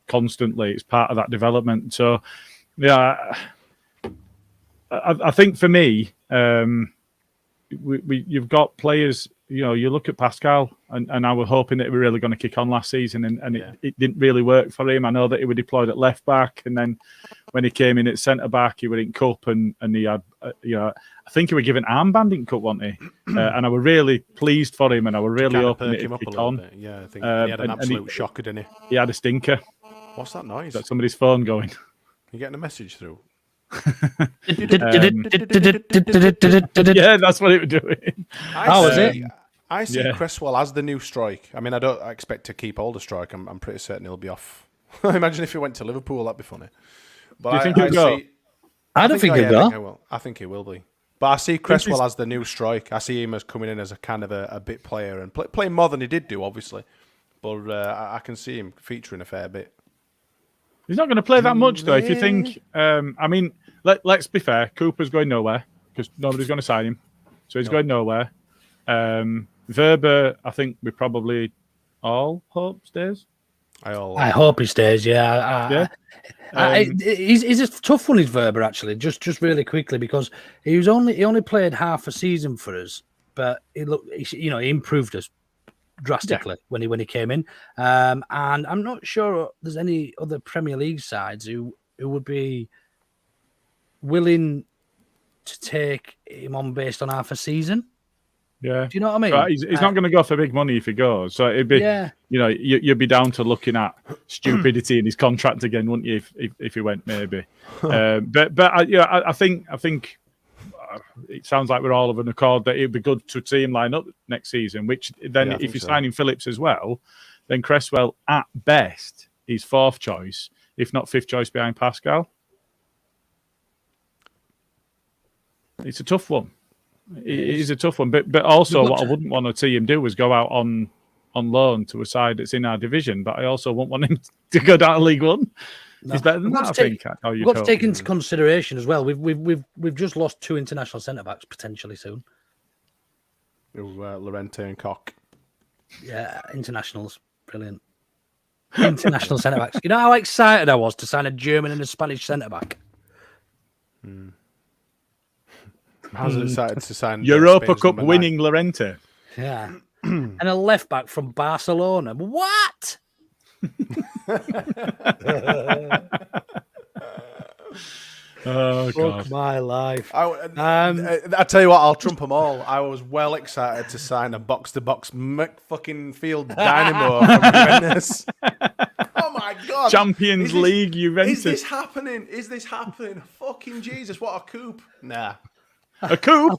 constantly. It's part of that development. So, yeah, I think for me, you've got players. You look at Pascal, and I was hoping that he was really going to kick on last season, and it didn't really work for him. I know that he was deployed at left back, and then when he came in at centre back, he was in cup, and he had, I think he was given armband in cup, wasn't he? And I was really pleased for him, and I was really hoping that he'd kick on. Yeah, I think he had an absolute shocker, didn't he? He had a stinker. What's that noise? Got somebody's phone going. You getting a message through? Yeah, that's what it was doing. I see Cresswell as the new strike. I mean, I don't expect to keep Alderstrike. I'm pretty certain he'll be off. Imagine if he went to Liverpool, that'd be funny. But Do you think he'll go? I don't think he'll go. I think he will be. But I see Cresswell as the new strike. I see him as coming in as a kind of a bit player and playing more than he did do, obviously. but I can see him featuring a fair bit. He's not going to play that much, though. If you think, I mean, let's be fair. Cooper's going nowhere because nobody's going to sign him, so he's going nowhere. Verber, I think we probably all hope stays. I hope he stays. Yeah. He's a tough one. Is Verber actually? Just really quickly because he only played half a season for us, but he improved us drastically when he came in. And I'm not sure there's any other Premier League sides who would be willing to take him on based on half a season. Yeah, do you know what I mean? Right, he's not going to go for big money if he goes. So it'd be, you'd be down to looking at stupidity in his contract again, wouldn't you? If he went, maybe. But I think it sounds like we're all of an accord that it'd be good to see him line up next season. Which then, if you're signing Phillips as well, then Cresswell at best is fourth choice, if not fifth choice behind Pascal. It's a tough one. It is a tough one, but also what I wouldn't want to see him do is go out on loan to a side that's in our division. But I also wouldn't want him to go down to League One. No. He's better than that, I think. We've got to take into consideration as well. We've just lost 2 international centre backs potentially soon. Llorente and Koch. Yeah, internationals, brilliant. International centre backs. You know how excited I was to sign a German and a Spanish centre back. I was excited to sign Europa Cup winning Llorente. Yeah. And a left back from Barcelona. What? Oh, God. Fuck my life. I tell you what, I'll trump them all. I was well excited to sign a box-to-box fucking field Dynamo from Juventus. Oh my God! Champions League Juventus. Is this happening? Fucking Jesus! What a coup! Nah. A coup?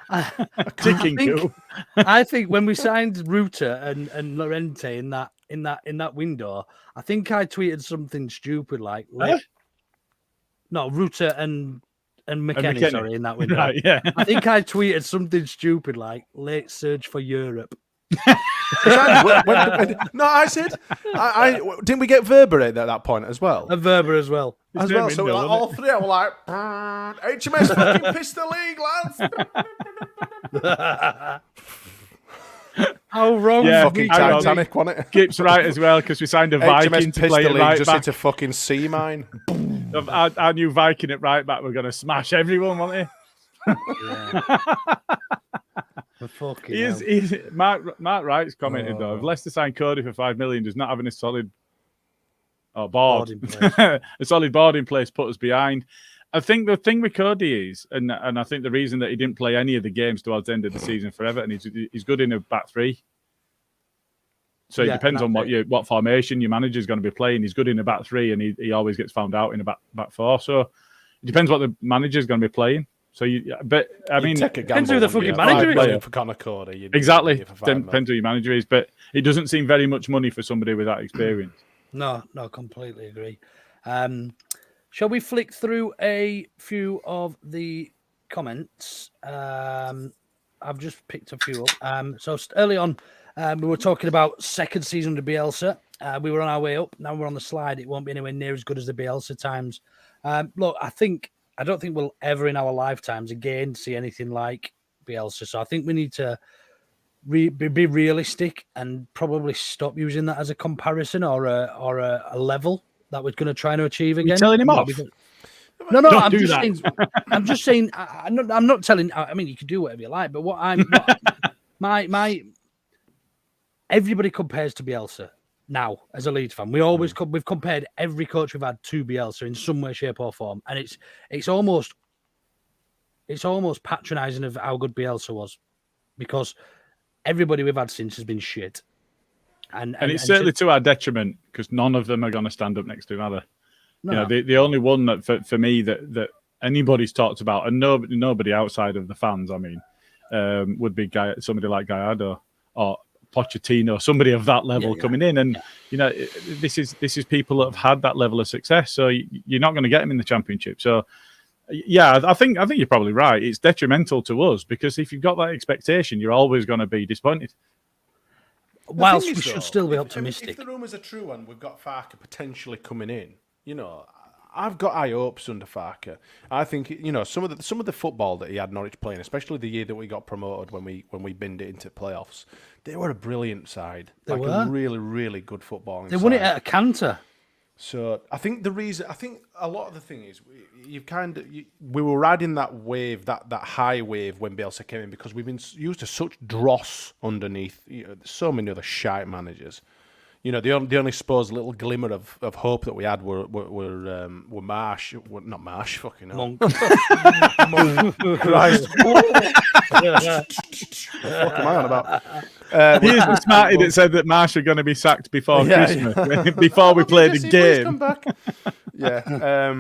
A ticking coup. I think when we signed Ruta and Llorente in that window, I think I tweeted something stupid like no, Ruta and McKennie, sorry, in that window. Right, yeah. I think I tweeted something stupid like late surge for Europe. No, I said, didn't we get Verber at that point as well? A Verber as well. So like, all three, I were like, HMS fucking pissed the league, lads. How wrong? Yeah, fucking Titanic, wasn't it? Gip's right as well because we signed a Viking to play at right just back. into fucking sea mine. Our new Viking at right back, we're going to smash everyone, won't he? Yeah. Mark Wright's commented though, if Leicester signed Cody for 5 million, does not having a solid board a solid board in place put us behind. I think the thing with Cody is, and I think the reason that he didn't play any of the games towards the end of the season for Everton, he's good in a back three. So it depends on what formation your manager is going to be playing. He's good in a back three, and he always gets found out in a back four. So it depends what the manager is going to be playing. So depends who the fucking manager is for Conor Cody. Exactly, depends who your manager is. But it doesn't seem very much money for somebody with that experience. No, completely agree. Shall we flick through a few of the comments? I've just picked a few up. So early on, we were talking about second season of Bielsa. We were on our way up. Now we're on the slide. It won't be anywhere near as good as the Bielsa times. Look, I don't think we'll ever in our lifetimes again see anything like Bielsa. So I think we need to be realistic and probably stop using that as a comparison or a level that we're going to try to achieve again. You're telling him off? No. I'm just saying. I'm not telling. I mean, you can do whatever you like, but my everybody compares to Bielsa now as a Leeds fan. We've compared every coach we've had to Bielsa in some way, shape, or form, and it's almost patronising of how good Bielsa was because everybody we've had since has been shit. And it's certainly to our detriment because none of them are going to stand up next to him, are they? No. You know, the only one that for me that anybody's talked about, and nobody outside of the fans, I mean, would be somebody like Gallardo or Pochettino, somebody of that level coming in, and you know, this is people that have had that level of success. So you're not going to get them in the Championship. So yeah, I think you're probably right. It's detrimental to us because if you've got that expectation, you're always going to be disappointed. whilst thing we is, should though, still be if optimistic. the rumours are true and we've got Farke potentially coming in, I've got high hopes under Farke. I think some of the football that he had Norwich playing, especially the year that we got promoted when we binned it into playoffs, they were a brilliant side. They like were. a really, really good footballing They side. won it at a canter. So I think a lot of the thing is we were riding that wave, that high wave when Bielsa came in, because we've been used to such dross underneath so many other shite managers. The only supposed little glimmer of hope that we had were Marsh, not Marsh, fucking hell. Monk. Christ. What am I on about? Here's the smarty that said that Marsh are going to be sacked before Christmas, before we played the game. Come back. Yeah.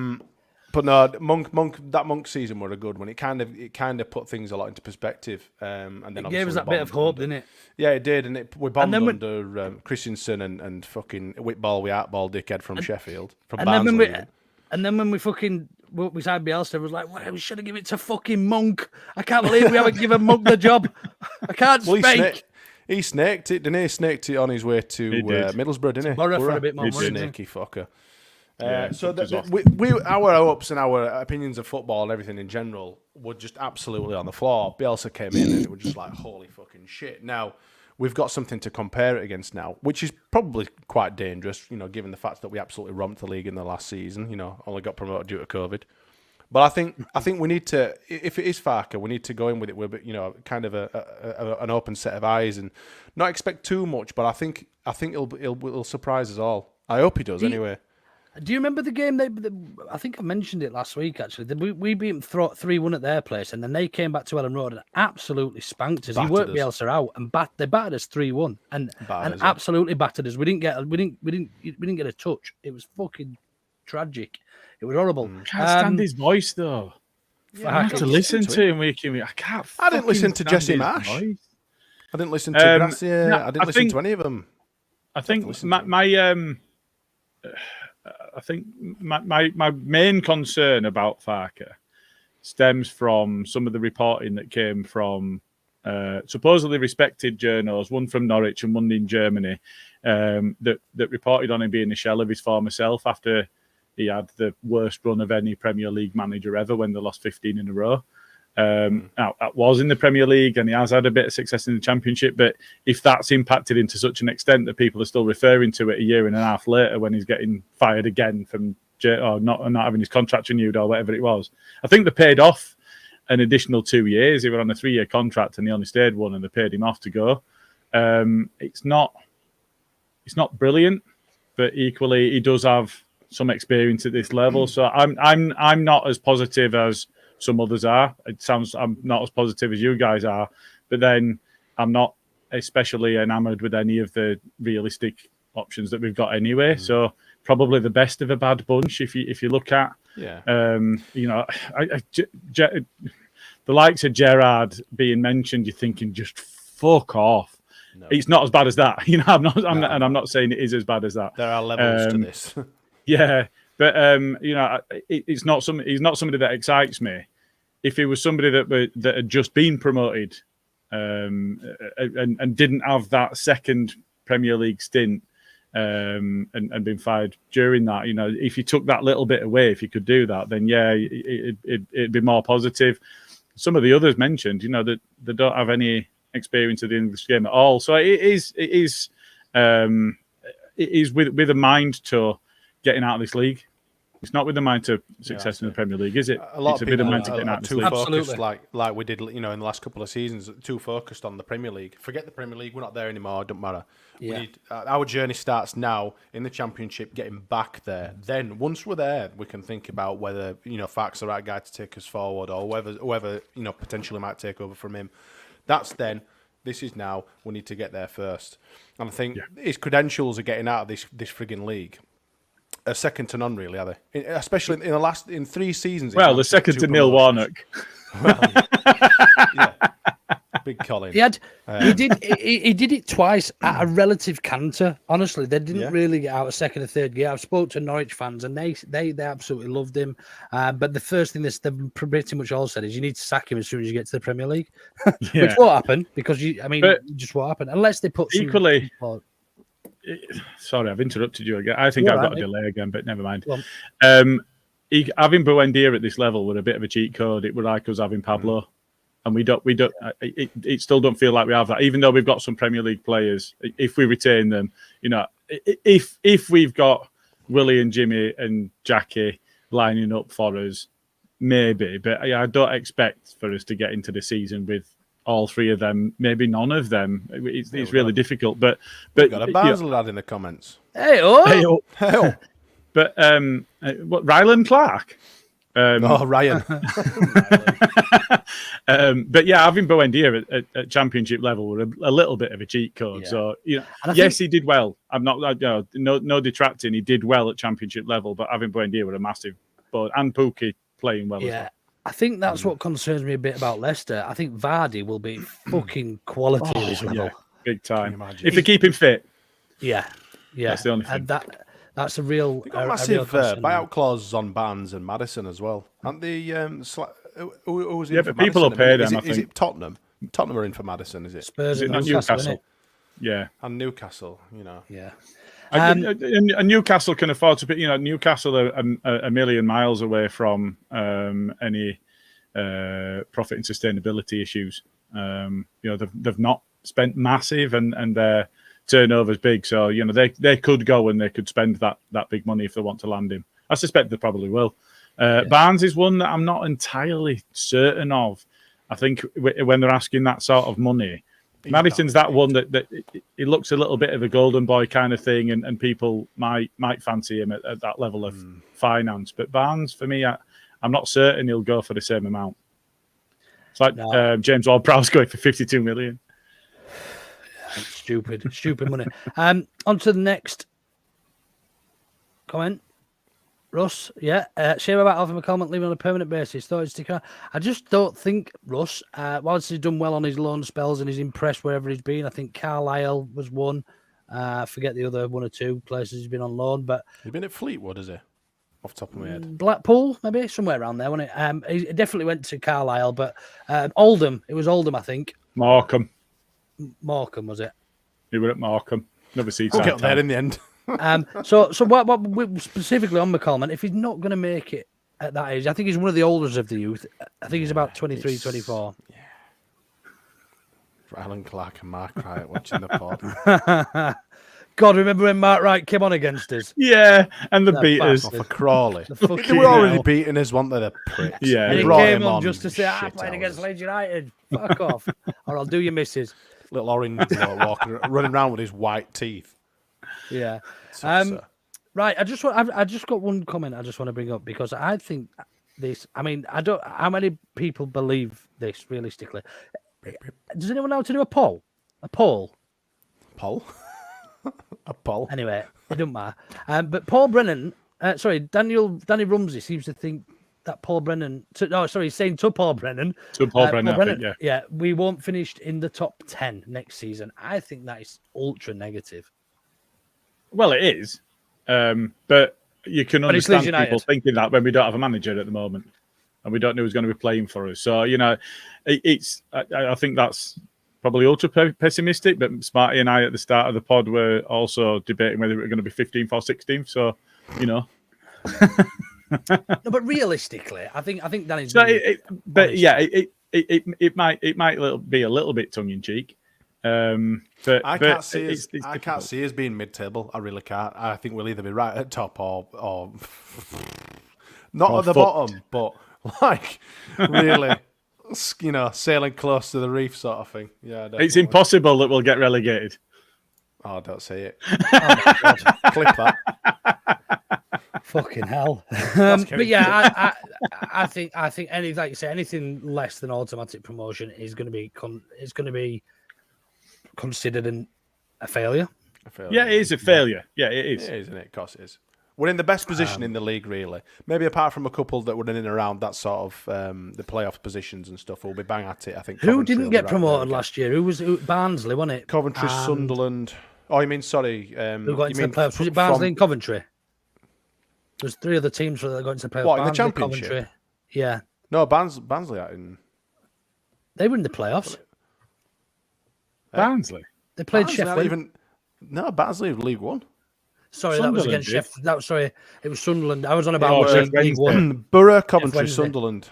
But no, that Monk season were a good one. It kind of put things a lot into perspective. And then It gave us that bit of hope, didn't it? Yeah, it did, and we bombed then under Christensen and fucking Whitball, we outball dickhead from Sheffield, from And Barnsley. then when we signed Bielsa, it was like, well, we should have given it to fucking Monk. I can't believe we haven't given Monk the job. I can't speak. He snaked it, didn't he? He snaked it on his way to Middlesbrough, didn't he? Borough for a bit more He money. did. didn't Snaky fucker. Yeah, So it was off. our hopes and our opinions of football and everything in general were just absolutely on the floor. Bielsa came in and it was just like, holy fucking shit. Now, we've got something to compare it against now, which is probably quite dangerous, given the fact that we absolutely romped the league in the last season, only got promoted due to COVID. But I think we need to, if it is Farke, we need to go in with it with kind of an open set of eyes and not expect too much. But I think it'll surprise us all. I hope he does anyway. Do you remember the game? I think I mentioned it last week. Actually, we beat them 3-1 at their place, and then they came back to Ellen Road and absolutely spanked us. He worked Bielsa out, and they battered us 3-1, and absolutely battered us. We didn't get a touch. It was fucking tragic. It was horrible. Can't stand his voice though. I have to listen to him week in week. I can't. I didn't listen to Jesse Marsh. I didn't listen to Gracia. I didn't listen to any of them. I think my main concern about Farke stems from some of the reporting that came from supposedly respected journals, one from Norwich and one in Germany, that reported on him being a shell of his former self after he had the worst run of any Premier League manager ever when they lost 15 in a row. Now, that was in the Premier League and he has had a bit of success in the Championship, but if that's impacted him to such an extent that people are still referring to it a year and a half later when he's getting fired again from or not having his contract renewed or whatever it was, I think they paid off an additional 2 years. He were on a 3-year contract and he only stayed one and they paid him off to go. It's not brilliant, but equally he does have some experience at this level. So I'm not as positive as some others are. I'm not as positive as you guys are, but then I'm not especially enamoured with any of the realistic options that we've got anyway. So probably the best of a bad bunch if you look at. Yeah. The likes of Gerrard being mentioned, you're thinking just fuck off. No. It's not as bad as that. I'm not saying it is as bad as that. There are levels to this. Yeah, but he's not somebody that excites me. If he was somebody that had just been promoted and didn't have that second Premier League stint and been fired during that, if you took that little bit away, if you could do that, then yeah, it'd be more positive. Some of the others mentioned, that they don't have any experience of the English game at all. So it is with a mind to getting out of this league. It's not with the mind to success in the Premier League, is it? A lot it's of a bit of people mind to getting out of this too league. focused, like we did, in the last couple of seasons, too focused on the Premier League. Forget the Premier League; we're not there anymore. It doesn't matter. Yeah. We need, our journey starts now in the Championship, getting back there. Then, once we're there, we can think about whether Farke's the right guy to take us forward, or whoever potentially might take over from him. That's then. This is now. We need to get there first. And I think his credentials of getting out of this frigging league are second to none, really, are they? Especially in 3 seasons. Well, the second to Neil Warnock. Well, yeah. Colin. He did it twice at a relative canter. Honestly, they didn't really get out of second or third gear. I've spoke to Norwich fans and they absolutely loved him. But the first thing they've pretty much all said is you need to sack him as soon as you get to the Premier League, which won't happen because just won't happen unless they put equally. Sorry, I've interrupted you again. I think I've got a delay again, but never mind. Having Buendia at this level were a bit of a cheat code. It were like us having Pablo, and we don't. It still don't feel like we have that, even though we've got some Premier League players. If we retain them, if we've got Willie and Jimmy and Jackie lining up for us, maybe. But I don't expect for us to get into the season with all three of them, maybe none of them. It's really difficult. But we've got a Barnsley lad in the comments. Hey, But what Ryland Clark? Ryan. But yeah, having Buendia at Championship level were a little bit of a cheat code. Yeah. So he did well. I'm not no detracting. He did well at Championship level, but having Buendia were a massive. And Pookie playing well as well. I think that's what concerns me a bit about Leicester. I think Vardy will be fucking quality at this level. Yeah, big time. If they keep him fit. Yeah. That's the only thing. That's a real. They've got massive buyout clauses on Barnes and Madison as well. Aren't they? Who was in for but people will pay them. Is it Tottenham? Tottenham are in for Madison, is it? Spurs and Newcastle. Yeah. And Newcastle, Yeah. And Newcastle can afford to put. Newcastle are a million miles away from any profit and sustainability issues. They've not spent massive, and their turnover's big. So they could go and they could spend that big money if they want to land him. I suspect they probably will. Barnes is one that I'm not entirely certain of. I think when they're asking that sort of money. Madison's that one that he looks a little bit of a golden boy kind of thing, and people might fancy him at that level of finance. But Barnes, for me, I'm not certain he'll go for the same amount. It's like James Ward-Prowse going for 52 million. Stupid money. On to the next comment. Russ, shame about Alfie McCormick leaving on a permanent basis. Thought he'd stick around. I just don't think Russ, whilst he's done well on his loan spells and he's impressed wherever he's been. I think Carlisle was one. I forget the other one or two places he's been on loan, but he's been at Fleetwood, has he? Off the top of my head, Blackpool, maybe somewhere around there, wasn't it? He definitely went to Carlisle, but Oldham. It was Oldham, I think. Morecambe was it? He were at Morecambe. Never seen. We'll get there in the end. So what specifically on McCollum, if he's not going to make it at that age, I think he's one of the oldest of the youth. I think he's about 23, 24. Yeah. Ryland Clark and Mark Wright watching the pod. God, remember when Mark Wright came on against us? Yeah, and the beaters. For Crawley. They were already beating us, weren't they, the pricks? Yeah. And he came on just to say, I played against Leeds United. Fuck off. Or I'll do your missus. Little orange walking, running around with his white teeth. Yeah. Right. I just got one comment I just want to bring up because I think this. I mean, I don't. How many people believe this realistically? Does anyone know how to do a poll? A poll. Poll. A poll. Anyway, it doesn't matter. But Paul Brennan. Danny Rumsey seems to think that Paul Brennan. He's saying to Paul Brennan. Paul Brennan, yeah, we won't finish in the top 10 next season. I think that is ultra negative. Well, it is, but you can understand people thinking that when we don't have a manager at the moment and we don't know who's going to be playing for us. So I think that's probably ultra pessimistic. But Smarty and I at the start of the pod were also debating whether we were going to be 15th or 16th. So No, but realistically, I think Danny's. So it might be a little bit tongue in cheek. But I can't see us being mid-table. I really can't. I think we'll either be right at top or not at the bottom, but like really, sailing close to the reef sort of thing. Yeah, definitely. It's impossible that we'll get relegated. Oh, don't say it. Oh my God. Clip that. Fucking hell. But yeah, I think like you say, anything less than automatic promotion is going to be considered a failure. Yeah, it is a failure. Yeah, it is. It is, isn't it? Of course it is. We're in the best position in the league, really. Maybe apart from a couple that were in and around that sort of the playoff positions and stuff. We'll be bang at it, I think. Who Coventry didn't will get be right promoted there last year? Barnsley, wasn't it? Coventry, Sunderland. Oh, you mean, sorry. Who got you into mean the playoffs? Was it Barnsley and Coventry? There's 3 other teams that got into the playoffs. What, in the Barnsley, Championship? Coventry. Yeah. No, Barnsley are in... They were in the playoffs. Barnsley. They played Barnsley aren't Sheffield. No, Barnsley have League One. Sorry, that was Sunderland against did. Sheffield. Sorry, it was Sunderland. I was on about Sheffield League One. Borough, Coventry, Wednesday. Sunderland.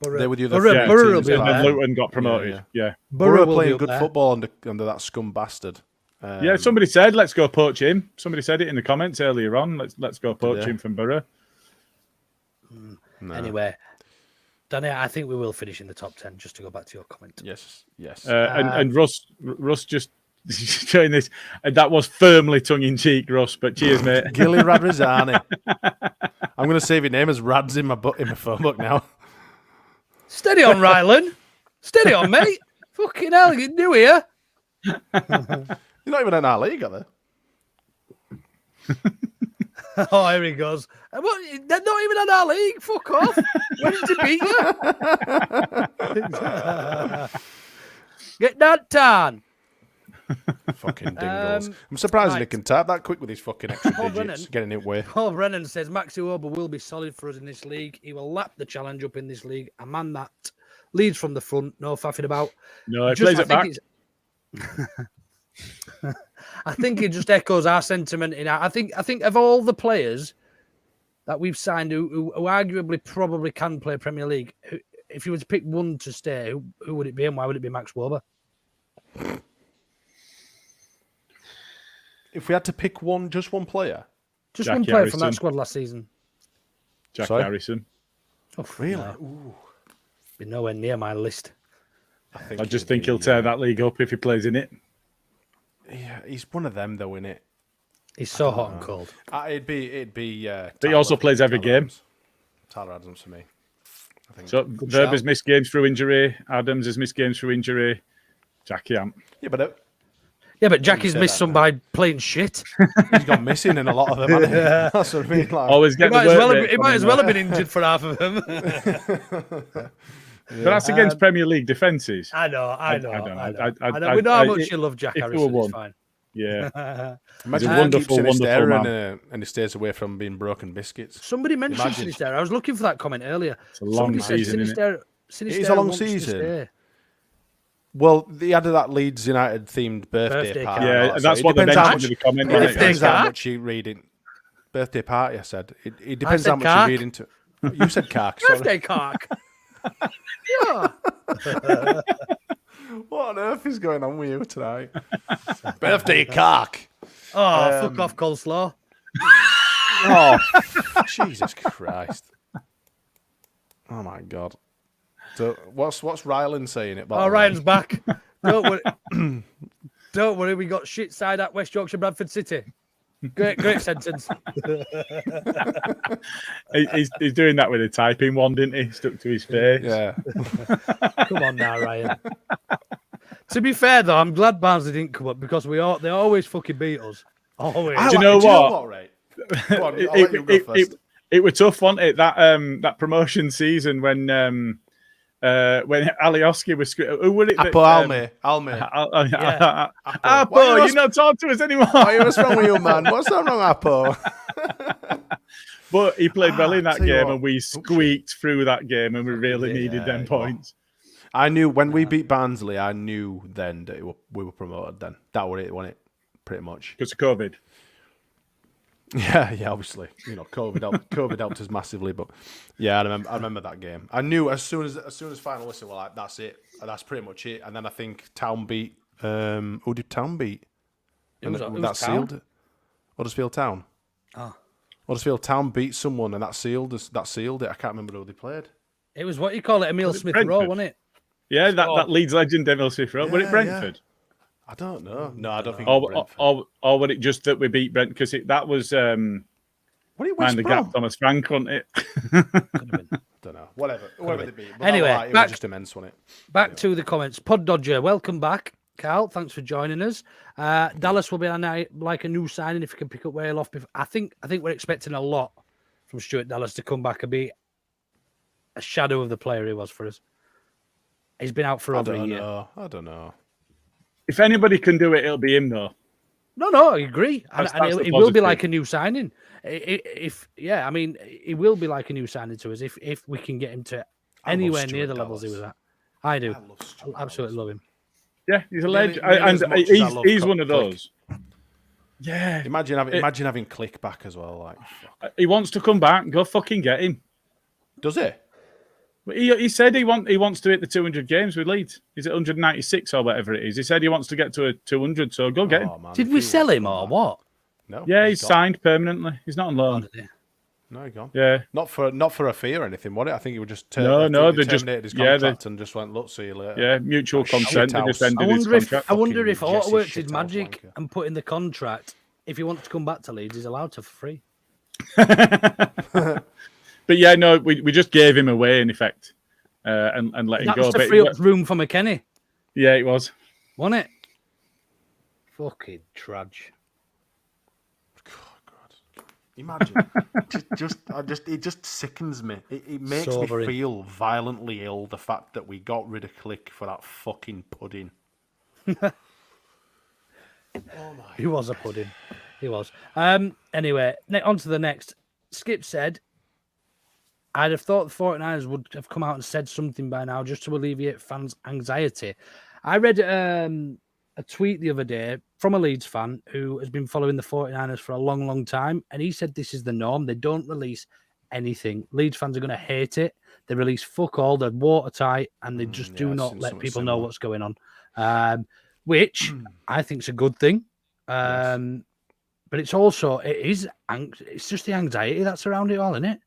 Borough, They were the other Borough, three Borough will teams be that up And had- there. Luton got promoted. Yeah. Borough will be playing up good there. football under that scum bastard. Yeah, somebody said, let's go poach him. Somebody said it in the comments earlier on. Let's go poach they? him from Borough. No. Anyway, Danny, I think we will finish in the top 10, just to go back to your comment. Yes. And Russ just showing this. And that was firmly tongue-in-cheek, Russ, but cheers, mate. Gilly Radrizzani. I'm going to save your name as Rads in my phone book now. Steady on, Ryland. Steady on, mate. Fucking hell, you new here. You're not even in our league, are they? Oh, here he goes. What? They're not even in our league. Fuck off. When did they beat you? Get that done. Fucking dingoes. I'm surprised he can type that quick with his fucking extra Paul digits. Brennan. Getting it way. Paul Brennan says Max Iwobi will be solid for us in this league. He will lap the challenge up in this league. A man that leads from the front, no faffing about. No, he plays it back. I think it just echoes our sentiment. I think of all the players that we've signed who arguably probably can play Premier League, if you were to pick one to stay, who would it be and why would it be Max Wober? If we had to pick just one player. Just Jackie one player from that Harrison. squad last season. Jack Sorry? Harrison. Oh, Really? no. Ooh. Be nowhere near my list. I just think he'll tear that league up if he plays in it. Yeah, he's one of them though, isn't it? He's so hot and cold. It'd be. But he also plays every game. Tyler Adams for me. I think. So Good Verb shout. has missed games through injury. Adams has missed games through injury. Jackie Amp. Yeah, but Yeah, but Jackie's say missed that, some by playing shit. he's gone missing in a lot of them. Hasn't he? That's what I mean. Like, Always He get might, the as work well, rate he might from as him, well though. have been injured for half of them. But that's against Premier League defences. I know. I We know how much if- you love Jack if there Harrison. were It's one. fine. Yeah. imagine a he keeps wonderful, Sinisterra wonderful and he stays away from being broken biscuits. Somebody mentioned Imagine. Sinisterra. I was looking for that comment earlier. It's a long Somebody said season, isn't it? Sinisterra It is a long wants to season. stay. Well, he had that Leeds United themed birthday Birthday party. card. Yeah, So that's it what they depends how mentioned in the comment. It wasn't Birthday it? depends how card? much you read it. Birthday party, I said. It depends said how much cark. you read into. You said cark. Sorry. Birthday cock. Yeah. What on earth is going on with you tonight? Birthday cark. Oh, fuck off, coleslaw. Oh, Jesus Christ! Oh my God. So what's Ryland saying it? Oh, Ryan's back. Don't worry. Don't worry. We got shit side at West Yorkshire, Bradford City. Great sentence. He's doing that with a typing one, didn't he? Stuck to his face. Yeah. Come on now, Ryan. To be fair, though, I'm glad Barnsley didn't come up because they always fucking beat us. Always. Do you know what? Ray? Go on, I'll let you go first. It was tough, wasn't it? That promotion season when Alioski was who were it? Apo Alme. Apo, Why you're not talking to us anymore. What's wrong with you, man? What's wrong, Apo? But he played well in that tell you game, what. and we squeaked through that game, and we really needed them points. I knew when we beat Barnsley, I knew then that we were promoted then. That was it, wasn't it? Pretty much. Because of COVID. Yeah, obviously. You know, COVID helped us massively, but yeah, I remember that game. I knew as soon as final whistle were like, that's it. That's pretty much it. And then I think Town beat who did Town beat? It was that Town? sealed it. Huddersfield Town. Oh. Huddersfield Town beat someone and that sealed it. I can't remember who they played. It was what you call it, Emil Smith Brentford? Rowe, wasn't it? Yeah, that Leeds legend, Emil Smith Rowe. Were it Yeah, Brentford? I don't know. No, I don't think it was Brentford. Or was it just that we beat Brent? Because that was What did mind West the Brom? gap, Thomas Frank, wasn't it? Don't know. Whatever they beat. But Anyway, it was just immense, wasn't it? Back to the comments. Pod Dodger, welcome back. Carl, thanks for joining us. Dallas will be like a new signing if he can pick up Whale off. I think we're expecting a lot from Stuart Dallas to come back and be a shadow of the player he was for us. He's been out for over a year. I don't know. If anybody can do it, it'll be him, though. No, I agree. And That's the it will be positive. like a new signing. I mean, it will be like a new signing to us if we can get him to anywhere near the Stuart levels he Dallas. was at. I do. love Stuart I absolutely love him. Yeah, he's a legend. nearly as And much as I love he's one of Click. those. Yeah. Imagine having Click back as well. Like, fuck. He wants to come back. Go fucking get him. Does he? But he said he wants to hit the 200 games with Leeds. He's at 196 or whatever it is. He said he wants to get to a 200, so go get him. Oh, man, Did if we he sell wants him to or come what? back. No. Yeah, he's gone. signed permanently. He's not on loan. No, he's gone. Yeah. Not for a fee or anything, was it? I think he would just No, they just- terminated his yeah, contract and just went, look, see you later. Yeah, mutual consent. They just shithouse. ended his contract. I wonder if Fucking Otto Jesse worked his shithouse magic wanker. and put in the contract. If he wants to come back to Leeds, he's allowed to for free. But yeah, no, we just gave him away in effect and let him That go. was to But free up room for McKennie, yeah, it was. wasn't it? Fucking trudge. Imagine. It just sickens me. It makes Sobering. me feel violently ill, the fact that we got rid of Click for that fucking pudding. He was a pudding. He was. Anyway, on to the next. Skip said, I'd have thought the 49ers would have come out and said something by now just to alleviate fans' anxiety. I read a tweet the other day from a Leeds fan who has been following the 49ers for a long, long time, and he said this is the norm. They don't release anything. Leeds fans are going to hate it. They release fuck all. They're watertight, and they just do I've not seen let something people know similar. what's going on, which I think is a good thing. But it's also, it's just the anxiety that's around it all, isn't it?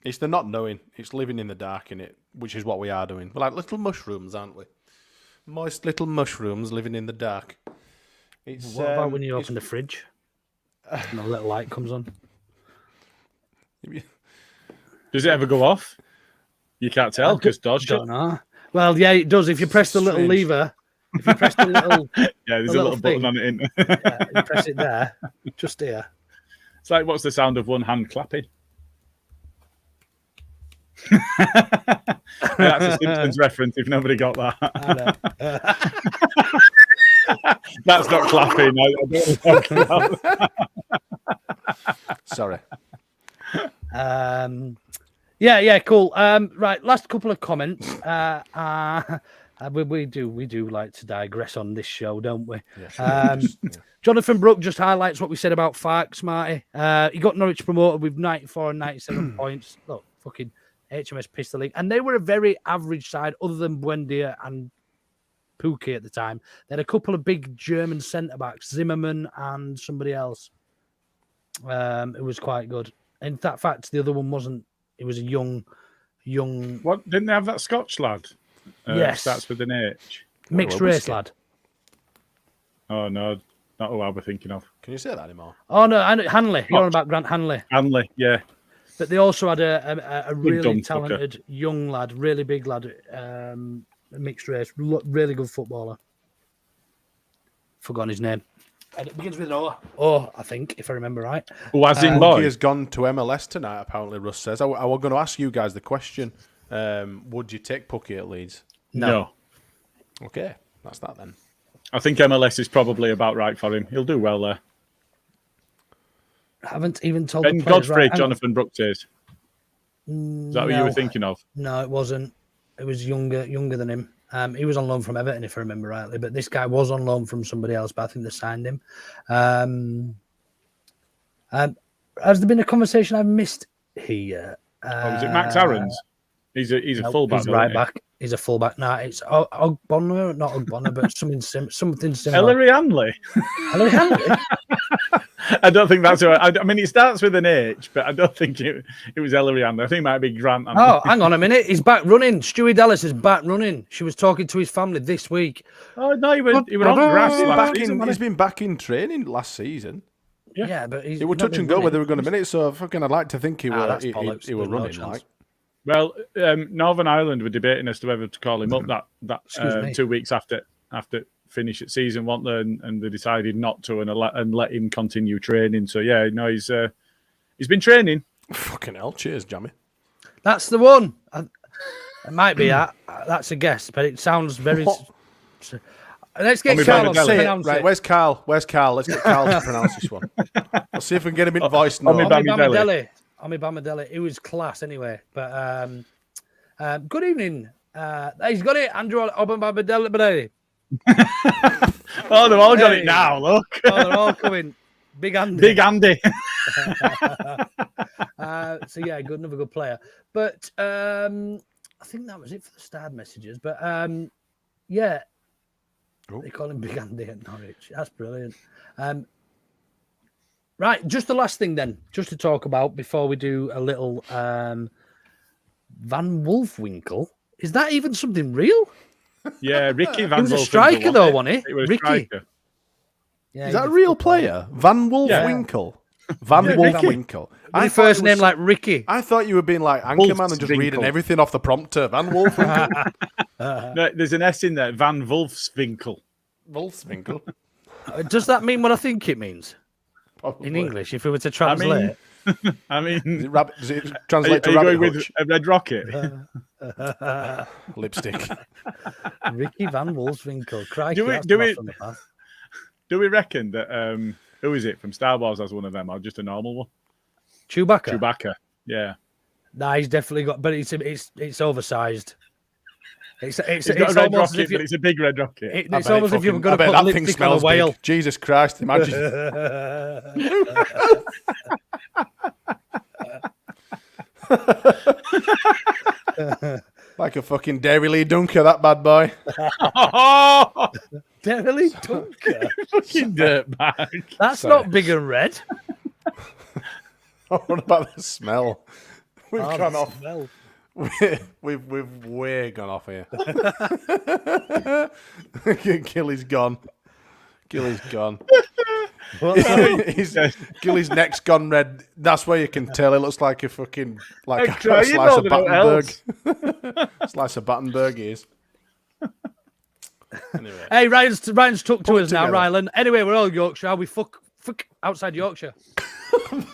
It's the not knowing. It's living in the dark, in it, which is what we are doing. We're like little mushrooms, aren't we? Moist little mushrooms living in the dark. It's, What about when you open the fridge and a little light comes on? Does it ever go off? You can't tell because doors shut. Don't know. Well, yeah, it does. If you press the little Strange. lever, if you press the little, Yeah, there's the a little little button thing. on it. In. you press it there, just here. It's like, what's the sound of one hand clapping? That's a Simpsons reference if nobody got that. I know. That's not clapping. I don't know what I'm talking about. Sorry. Yeah, cool. Right, last couple of comments. We do like to digress on this show, don't we? Yeah. Jonathan Brook just highlights what we said about Fark, Smarty. He got Norwich promoted with 94 and 97 points. Look, fucking HMS pissed the league. And they were a very average side other than Buendia and Pookie at the time. They had a couple of big German centre-backs, Zimmerman and somebody else. It was quite good. In that fact, the other one wasn't. It was a young What, didn't they have that Scotch lad? Yes. Starts with an H. mixed Well, race whiskey. lad. Oh, no. Not who I was thinking of. Can you say that anymore? Oh, no, I know, Hanley. You're What? on about Grant Hanley. Hanley, yeah. But they also had a really dumb fucker. talented young lad, really big lad, mixed race, really good footballer. Forgotten his name. And it begins with an O. Oh, I think, if I remember right. Wazin He Boy. has gone to MLS tonight, apparently, Russ says. I was going to ask you guys the question. Would you take Pookie at Leeds? No. Okay, that's that then. I think MLS is probably about right for him. He'll do well there. I haven't even told Ben the players Godfrey, right. Jonathan Brooks is. Is that what you were thinking of? No, it wasn't. It was younger than him. He was on loan from Everton, if I remember rightly. But this guy was on loan from somebody else, but I think they signed him. Has there been a conversation I've missed here? Was it Max Aarons? He's a Nope, fullback. He's though, right isn't he? back. He's a fullback. Nah, it's Ogbonna, not Ogbonna, but something similar. Ellery Hanley. Ellery Hanley? I don't think that's. I mean, it starts with an H, but I don't think it was Ellery Hanley. I think it might be Grant. Hanley. Oh, hang on a minute. He's back running. Stewie Dallas is back running. She was talking to his family this week. Oh no, he was on grass last season. He's been back in training last season. Yeah, but he's It was not touch been and go running. whether they were going to minute, so fucking I'd like to think he that's were bollocks. he were There's no running chance. like. Well, Northern Ireland were debating as to whether to call him up Excuse me. 2 weeks after finish at season one, and they decided not to and let him continue training. So yeah, no, he's been training. Fucking hell. Cheers, Jamie. That's the one. It might be that. That's a guess, but it sounds very. Let's get Tommy Carl on Bamadelli. to Say it. pronounce Right, it. where's Carl? Let's get Carl to pronounce this one. Let's see if we can get him in voice note. Tommy Bamadelli. Ami Bamadelli. It was class anyway. But good evening. He's got it. Andrew Bamadelli. Oh, they've all got Hey. it now. Look, Oh, they're all coming. Big Andy. Big Andy. So yeah, another good player. But I think that was it for the starred messages. But yeah, they call him Big Andy at Norwich. That's brilliant. Right, just the last thing then, just to talk about before we do a little Van Wolfswinkel. Is that even something real? Yeah, Ricky Van. He was a Wolfswinkel, striker though, wasn't wasn't he? It was a Ricky. striker. Yeah, Is he's that a real player? Van Wolfswinkel. Van Yeah, Wolfswinkel. My thought first it name was- like Ricky. I thought you were being like Anchorman and just Wolfswinkel. reading everything off the prompter. Van Wolfswinkel. No, there's an S in there. Van Wolfswinkel. Wolfswinkel. Does that mean what I think it means Probably. in English? If we were to translate, I mean, Is it rabbit? Does it are, translate you to rabbit going with hutch? a red rocket? Lipstick. Ricky Van Wolfswinkel. Crikey, Do we- that's do a laugh we- from the past. Do we reckon that who is it from Star Wars as one of them, or just a normal one? Chewbacca. Chewbacca. Yeah. Nah, he's definitely got, but it's oversized. It's He's got a red almost as rocket, if you, but it's a big red rocket. it's I bet almost if you were fucking- going I to bet put that thing lipstick on a smells whale. big. Jesus Christ! Imagine. Like a fucking Dairy Lee Dunker, that bad boy. Oh, Definitely Dunker. fucking dirtbag. That's Sorry. not big and red. What about the smell? We've Oh, gone the off. smell. We've way gone off here. Gilly's gone. Gilly's gone. Gilly's neck's gone red. That's where you can tell it looks like a fucking I'm a crying slice of more than Battenberg. Slice of Battenberg he is. Anyway, Hey, Ryan's took to Pull it us now, together. Ryland. Anyway, we're all Yorkshire. We fuck outside Yorkshire.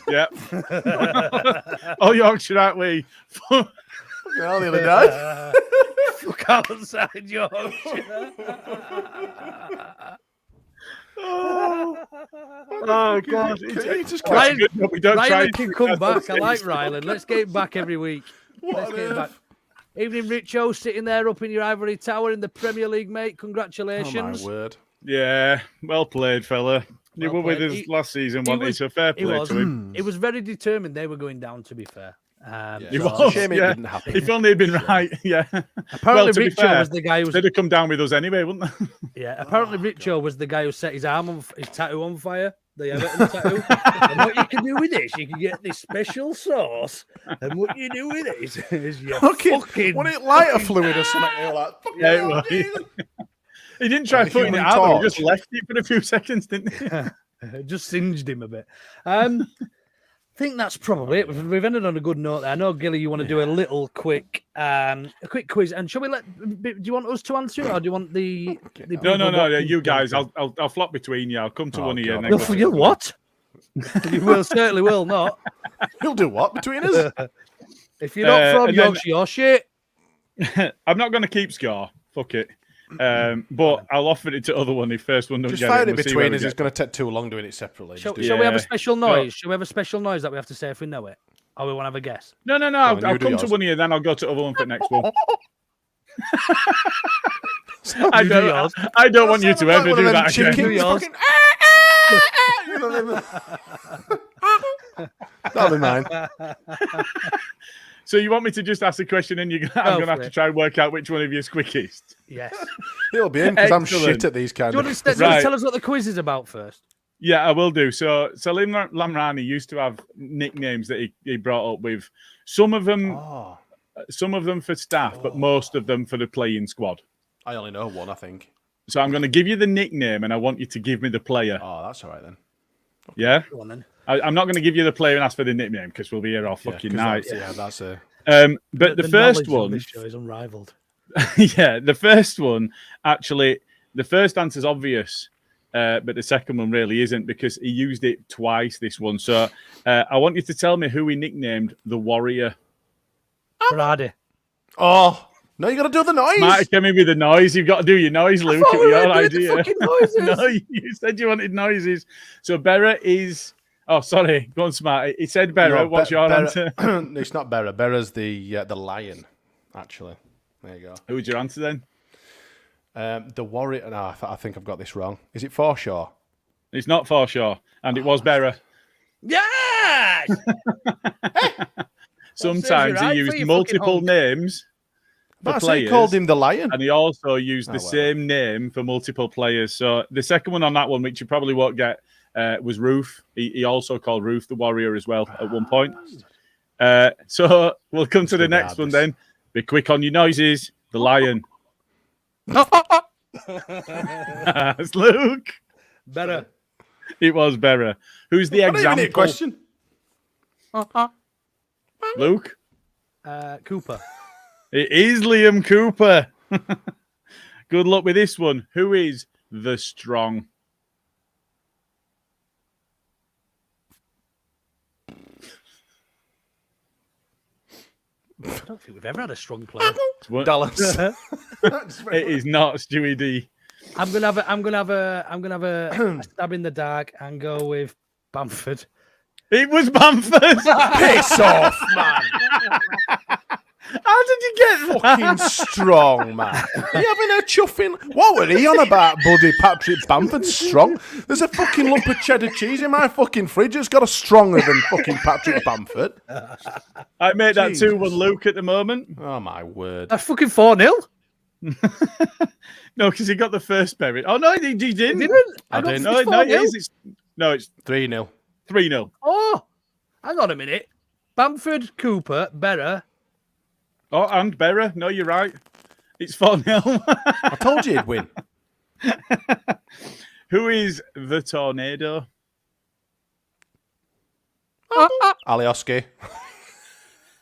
Yeah. Oh, Yorkshire, aren't we? the other day. Fuck outside Yorkshire. Oh, God. You just Ryan- Good job we don't try Ryland and- can come back. I like Ryland. Let's get him back every week. Let's on get him back. earth? Evening, Richo, sitting there up in your ivory tower in the Premier League, mate. Oh Congratulations. my word. Yeah, well played, fella. You Well were with played. us He- last season, he wasn't he? was- So fair He play was. to him. He was very determined they were going down, to be fair. He So was, shame it yeah. didn't happen. If only he'd been right, yeah. Apparently, to be Richo fair, was the guy who was. They'd have come down with us anyway, wouldn't they? Yeah, apparently Richo was the guy who set his arm on his tattoo on fire. The Everton tattoo. And what you can do with this, you can get this special sauce. And what you do with it is you fucking. What it lighter fluid or something? You're like, Yeah, it was. He didn't try Like a putting it human out, though, he torch. just left it for a few seconds, didn't he? It just singed him a bit. I think that's probably it. We've ended on a good note there. I know, Gilly, you want to do a little quick quiz. And shall we do you want us to answer it, or do you want the No, people no, watching you to guys. answer? I'll flop between you. I'll come to Oh, one of you. God. And then You'll, go you'll what? You will certainly will not. you'll do what between us? If you're not from and then- Yorkshire, you're shit. I'm not going to keep score. Fuck it. But I'll offer it to other one if first one don't Just get fire it. it and we'll see where between we us. It's get. going to take too long doing it separately. Shall, Just do shall it. we have a Yeah. special noise? Shall we have a special noise that we have to say if we know it? Or we want to have a guess? No. on, I'll you come do to yours. one of you, then I'll go to other one for the next one. You do yours. I don't want you to Like ever one do of them that again. chickens, Do yours. fucking, you know them. That'll be mine. So you want me to just ask the question, and I'm Go going to for have to it. try and work out which one of you is quickest. Yes. It'll be in because I'm Excellent. shit at these Do you kind want of. to Right. tell us what the quiz is about first? Yeah, I will do. So Salim Lamrani used to have nicknames that he brought up with. Some of them for staff, but most of them for the playing squad. I only know one, I think. So I'm going to give you the nickname, and I want you to give me the player. Oh, that's all right then. Yeah, Go on then. I'm not going to give you the player and ask for the nickname because we'll be here all fucking 'cause night. that's But the first knowledge on one, this show is unrivaled. yeah, the first one actually, the first answer's obvious, but the second one really isn't because he used it twice. This one, so I want you to tell me who he nicknamed the Warrior. Brady. Oh, no, you got to do the noise. Marty came in with the noise. You've got to do your noise, Luke. thought It we was were your doing the idea. fucking noises. No, you said you wanted noises. So Berra is. Oh, sorry. Go on, Smarty. He said Berra. No, What's your answer? It's not Berra. Berra's the lion, actually. There you go. Who would your answer then? The Warrior. No, I think I've got this wrong. Is it Forshaw? It's not Forshaw, and it was Berra. Yes! Sometimes right he for used you, multiple fucking names for But I players. he called him the lion. And he also used the well. same name for multiple players. So the second one on that one, which you probably won't get, was Roof. He also called Roof the Warrior as well at one point. So we'll come to the next one then. Be quick on your noises. The lion. It's Luke. Better. It was Berra. Who's the I don't even example? need a question. Luke. Cooper. It is Liam Cooper. Good luck with this one. Who is the strong? I don't think we've ever had a strong player. Dallas. It is not Stewie D. I'm gonna have a stab in the dark and go with Bamford. It was Bamford. Piss off, man. How did you get that? Fucking strong, man. Are you having a chuffing? What were he on about, buddy? Patrick Bamford strong? There's a fucking lump of cheddar cheese in my fucking fridge. It's got a stronger than fucking Patrick Bamford. I made that Jesus. 2-1 Luke at the moment. Oh, my word. That's fucking 4-0. No, because he got the first buried. Oh, no, he didn't. I didn't. No, It's no, it 4-0. is. It's 3-0. 3-0. Oh, hang on a minute. Bamford, Cooper, Berra. Oh, and Berra. No, you're right. It's 4-0. I told you he'd win. Who is the tornado? Alioski.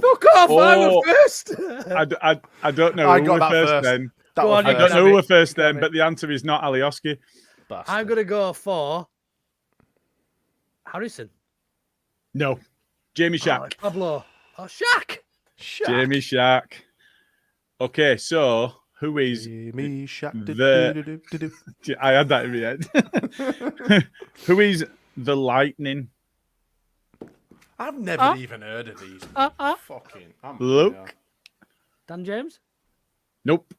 Fuck off! I Oh. was first. I don't know I who got were that first first. then. That Go was on, I you don't first. know who were first Damn then, it. but the answer is not Alioski. Bastard. I'm gonna go for Harrison. No. Jamie Shack. Pablo. Oh, Shaq. Shaq. Jamie Shack. Okay, so who is Jamie Shaq. the- I had that in my head. Who is the lightning? I've never even heard of these. Fucking. Luke? Dan James. Nope.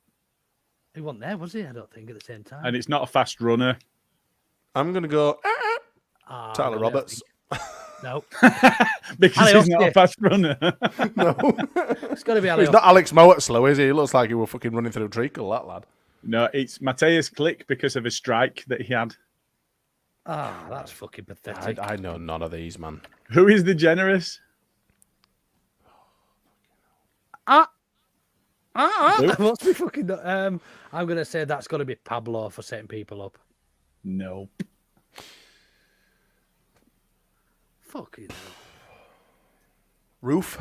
He wasn't there, was he? I don't think at the same time. And it's not a fast runner. I'm going to go Ah, Tyler I Roberts. think. No, Because he's not a Alioski. fast runner. No. it's got to be He's Alex. not Alex Moetzlow, is he? He looks like he were fucking running through treacle, that lad. No, it's Mateus Click because of a strike that he had. Ah, that's fucking pathetic. I know none of these, man. Who is the generous? Luke? What's me fucking? I'm gonna say that's got to be Pablo for setting people up. No. Fucking. hell. Roof.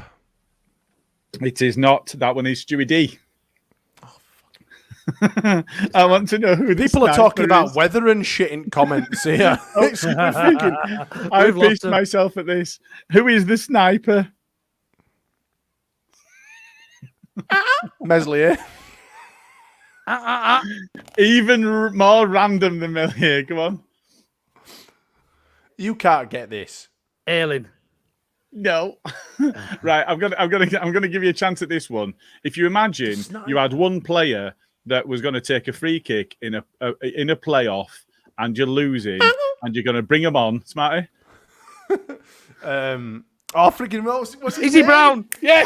It is not. That one is Stewie D. I want to know who the People are talking sniper about is. weather and shit in comments here. It's freaking I We've lost pissed him. myself at this. Who is the sniper? Meslier. Even more random than Melier. Come on. You can't get this. Ailing. No. Right, I'm gonna give you a chance at this one. If you imagine you had one player that was going to take a free kick in a playoff, and you're losing, and you're going to bring him on, Smarty. Freaking what's his Izzy name? Brown. Yes.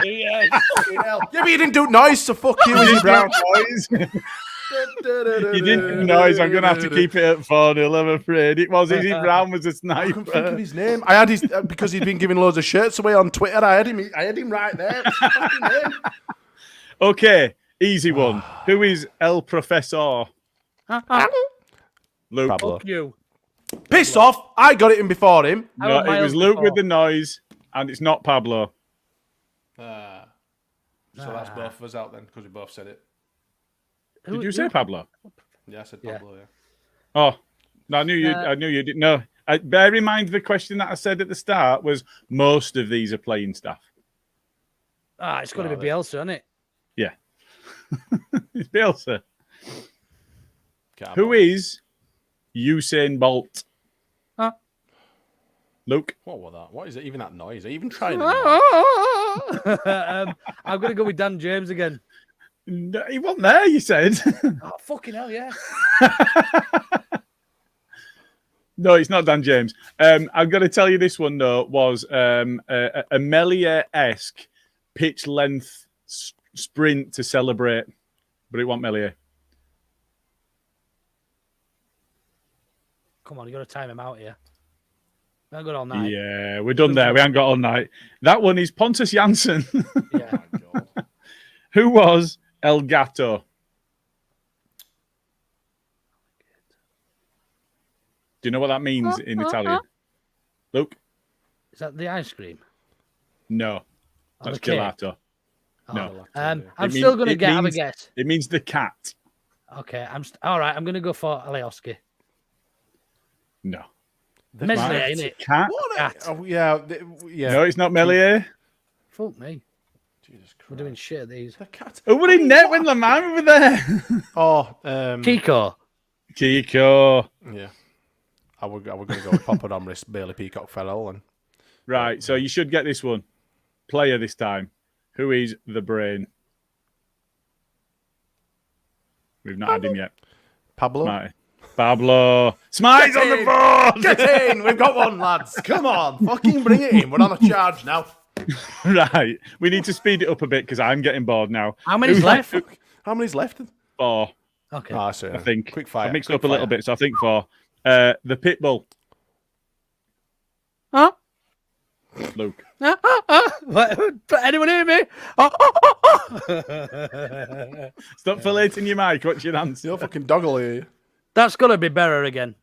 Yes. Fucking hell. Yeah, but you didn't do noise, so fuck you, Izzy Brown. You didn't noise. I'm going to have to keep it at 4-0, I'm afraid. It was Izzy Brown was a I couldn't think of sniper. his name. I had his because he'd been giving loads of shirts away on Twitter. I had him right there. What's his fucking name? Okay, easy one. Who is El Professor? Luke. Pablo. Fuck you. Piss off! I got it in before him. I No, want it was Miles Luke before. with the noise, and it's not Pablo. So that's both of us out then, because we both said it. Did you say Pablo? Yeah, I said Yeah. Pablo, yeah. Oh, no, I knew you didn't know. Bear in mind the question that I said at the start was most of these are playing staff. It's got to be Bielsa, isn't it? Yeah. It's Bielsa. Can't Who bother. is Usain Bolt? Huh? Luke? What was that? What is it? Even that noise? Are you even trying anymore? I'm going to go with Dan James again. No, he wasn't there, you said. Oh, fucking hell, yeah. No, it's not Dan James. I'm going to tell you this one, though, was a Melier-esque pitch length sprint to celebrate, but it wasn't Melier. Come on, you got to time him out here. We haven't got all night. Yeah, we're done there. We haven't got all night. That one is Pontus Jansson. Yeah. Who was El Gatto? Do you know what that means in Italian? Luke? Is that the ice cream? No. Oh, That's the cake? gelato. No. I'm It still going to means- have a guess. It means the cat. Okay, all right. I'm going to go for Alioski. No. Meslier, ain't it? Cat? Cat. Oh, yeah. Yeah. No, it's not Melier. Fuck me. Jesus Christ. We're doing shit at these. The cat. Who were in net when the man were there? Kiko. Kiko. Yeah. I would going to go with Papadopoulos, Bailey Peacock Farrell. And Right, so you should get this one. Player this time. Who is the brain? We've not had him yet. Pablo. Smarty. Pablo. Smarty's on the board! Get in! We've got one, lads. Come on. Fucking bring it in. We're on a charge now. Right. We need to speed it up a bit because I'm getting bored now. How many's left? How many's left? 4, Okay. I see. I think. Quick fire. I mixed quick up a little fire. bit, so I think 4. The Pitbull. Huh? Luke. Anyone hear me? Stop fillating your mic. What's your answer? Your fucking dog will hear you. That's got to be Berra again.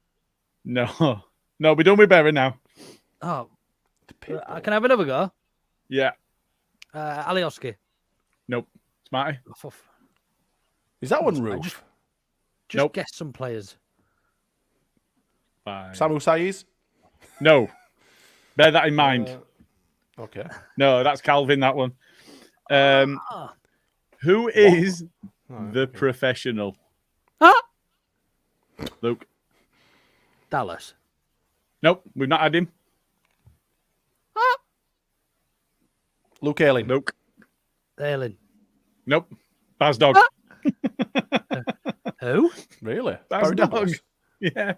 No. No, we're done with Berry now. Oh. Can I have another go? Yeah. Alioski. Nope. Smarty. Is that one Roof? Just Nope. guess some players. Fine. Samu Saiz? No. Bear that in mind. Okay. No, that's Calvin, that one. Who is the professional? Huh? Luke. Dallas. Nope, we've not had him. Luke Ayling. Luke. Ayling. Nope. Baz Dog. Who? Really? Baz Barry Dog. Douglas? Yeah.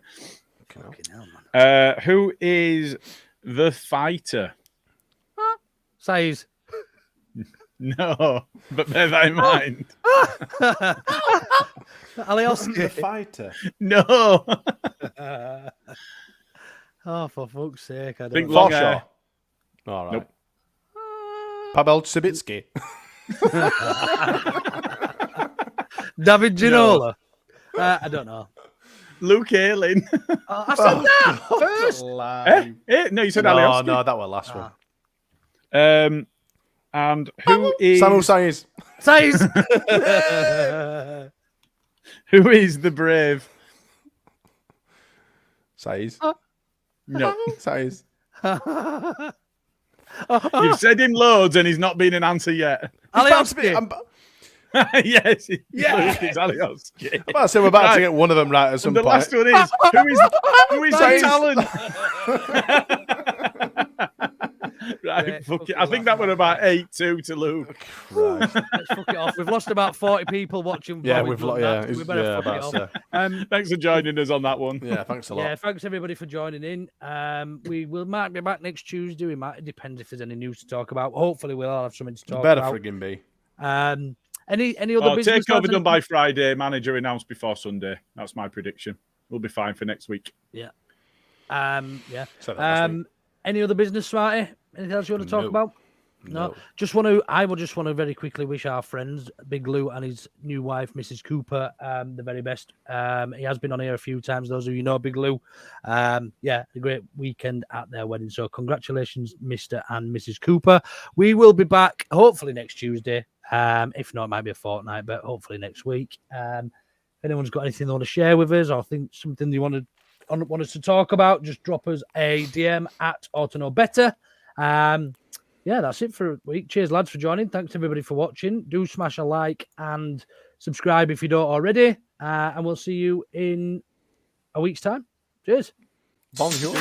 Fucking hell, man. Who is the fighter? Says. No, but bear that in mind. Alioski. The fighter. No. Oh, for fuck's sake. I Think don't long Forshaw. hair. All right. Nope. Pavel Sibitsky. David Ginola. I don't know. Luke Ayling. Oh, I said that first. No, you said No, Alioski. no, that was the last one. And who is Samu Saiz. Says. who is the brave? Saiz. No. Saiz. You've said him loads and he's not been an answer yet. Alioski. I'm Yes. Yeah. It's Alioski. about to say we're about Right. to get one of them right at some The point. last one is who is the talent? Right, Yeah, fuck fuck it. it, I think that was about 8-2 to Luke. Right. Let's fuck it off. We've lost about 40 people watching. Yeah, while we've done lo- that. yeah, We better yeah, fuck it about off. Thanks for joining us on that one. Yeah, thanks a lot. Yeah, thanks everybody for joining in. We might be back next Tuesday. We might. It depends if there's any news to talk about. Hopefully, we'll all have something to talk Better about. frigging be. Any other business? Takeover lads? done by Friday. Manager announced before Sunday. That's my prediction. We'll be fine for next week. Yeah. Said that last week. Any other business, Smarty? Anything else you want to talk No. about? No, I will just want to very quickly wish our friends Big Lou and his new wife Mrs. Cooper the very best. He has been on here a few times. Those of you know Big Lou, a great weekend at their wedding. So congratulations, Mr. and Mrs. Cooper. We will be back hopefully next Tuesday. If not, it might be a fortnight, but hopefully next week. If anyone's got anything they want to share with us or think something you want us to talk about, just drop us a DM at AutoKnowBetter. That's it for a week. Cheers, lads, for joining. Thanks, everybody, for watching. Do smash a like and subscribe if you don't already. And we'll see you in a week's time. Cheers. Bonjour.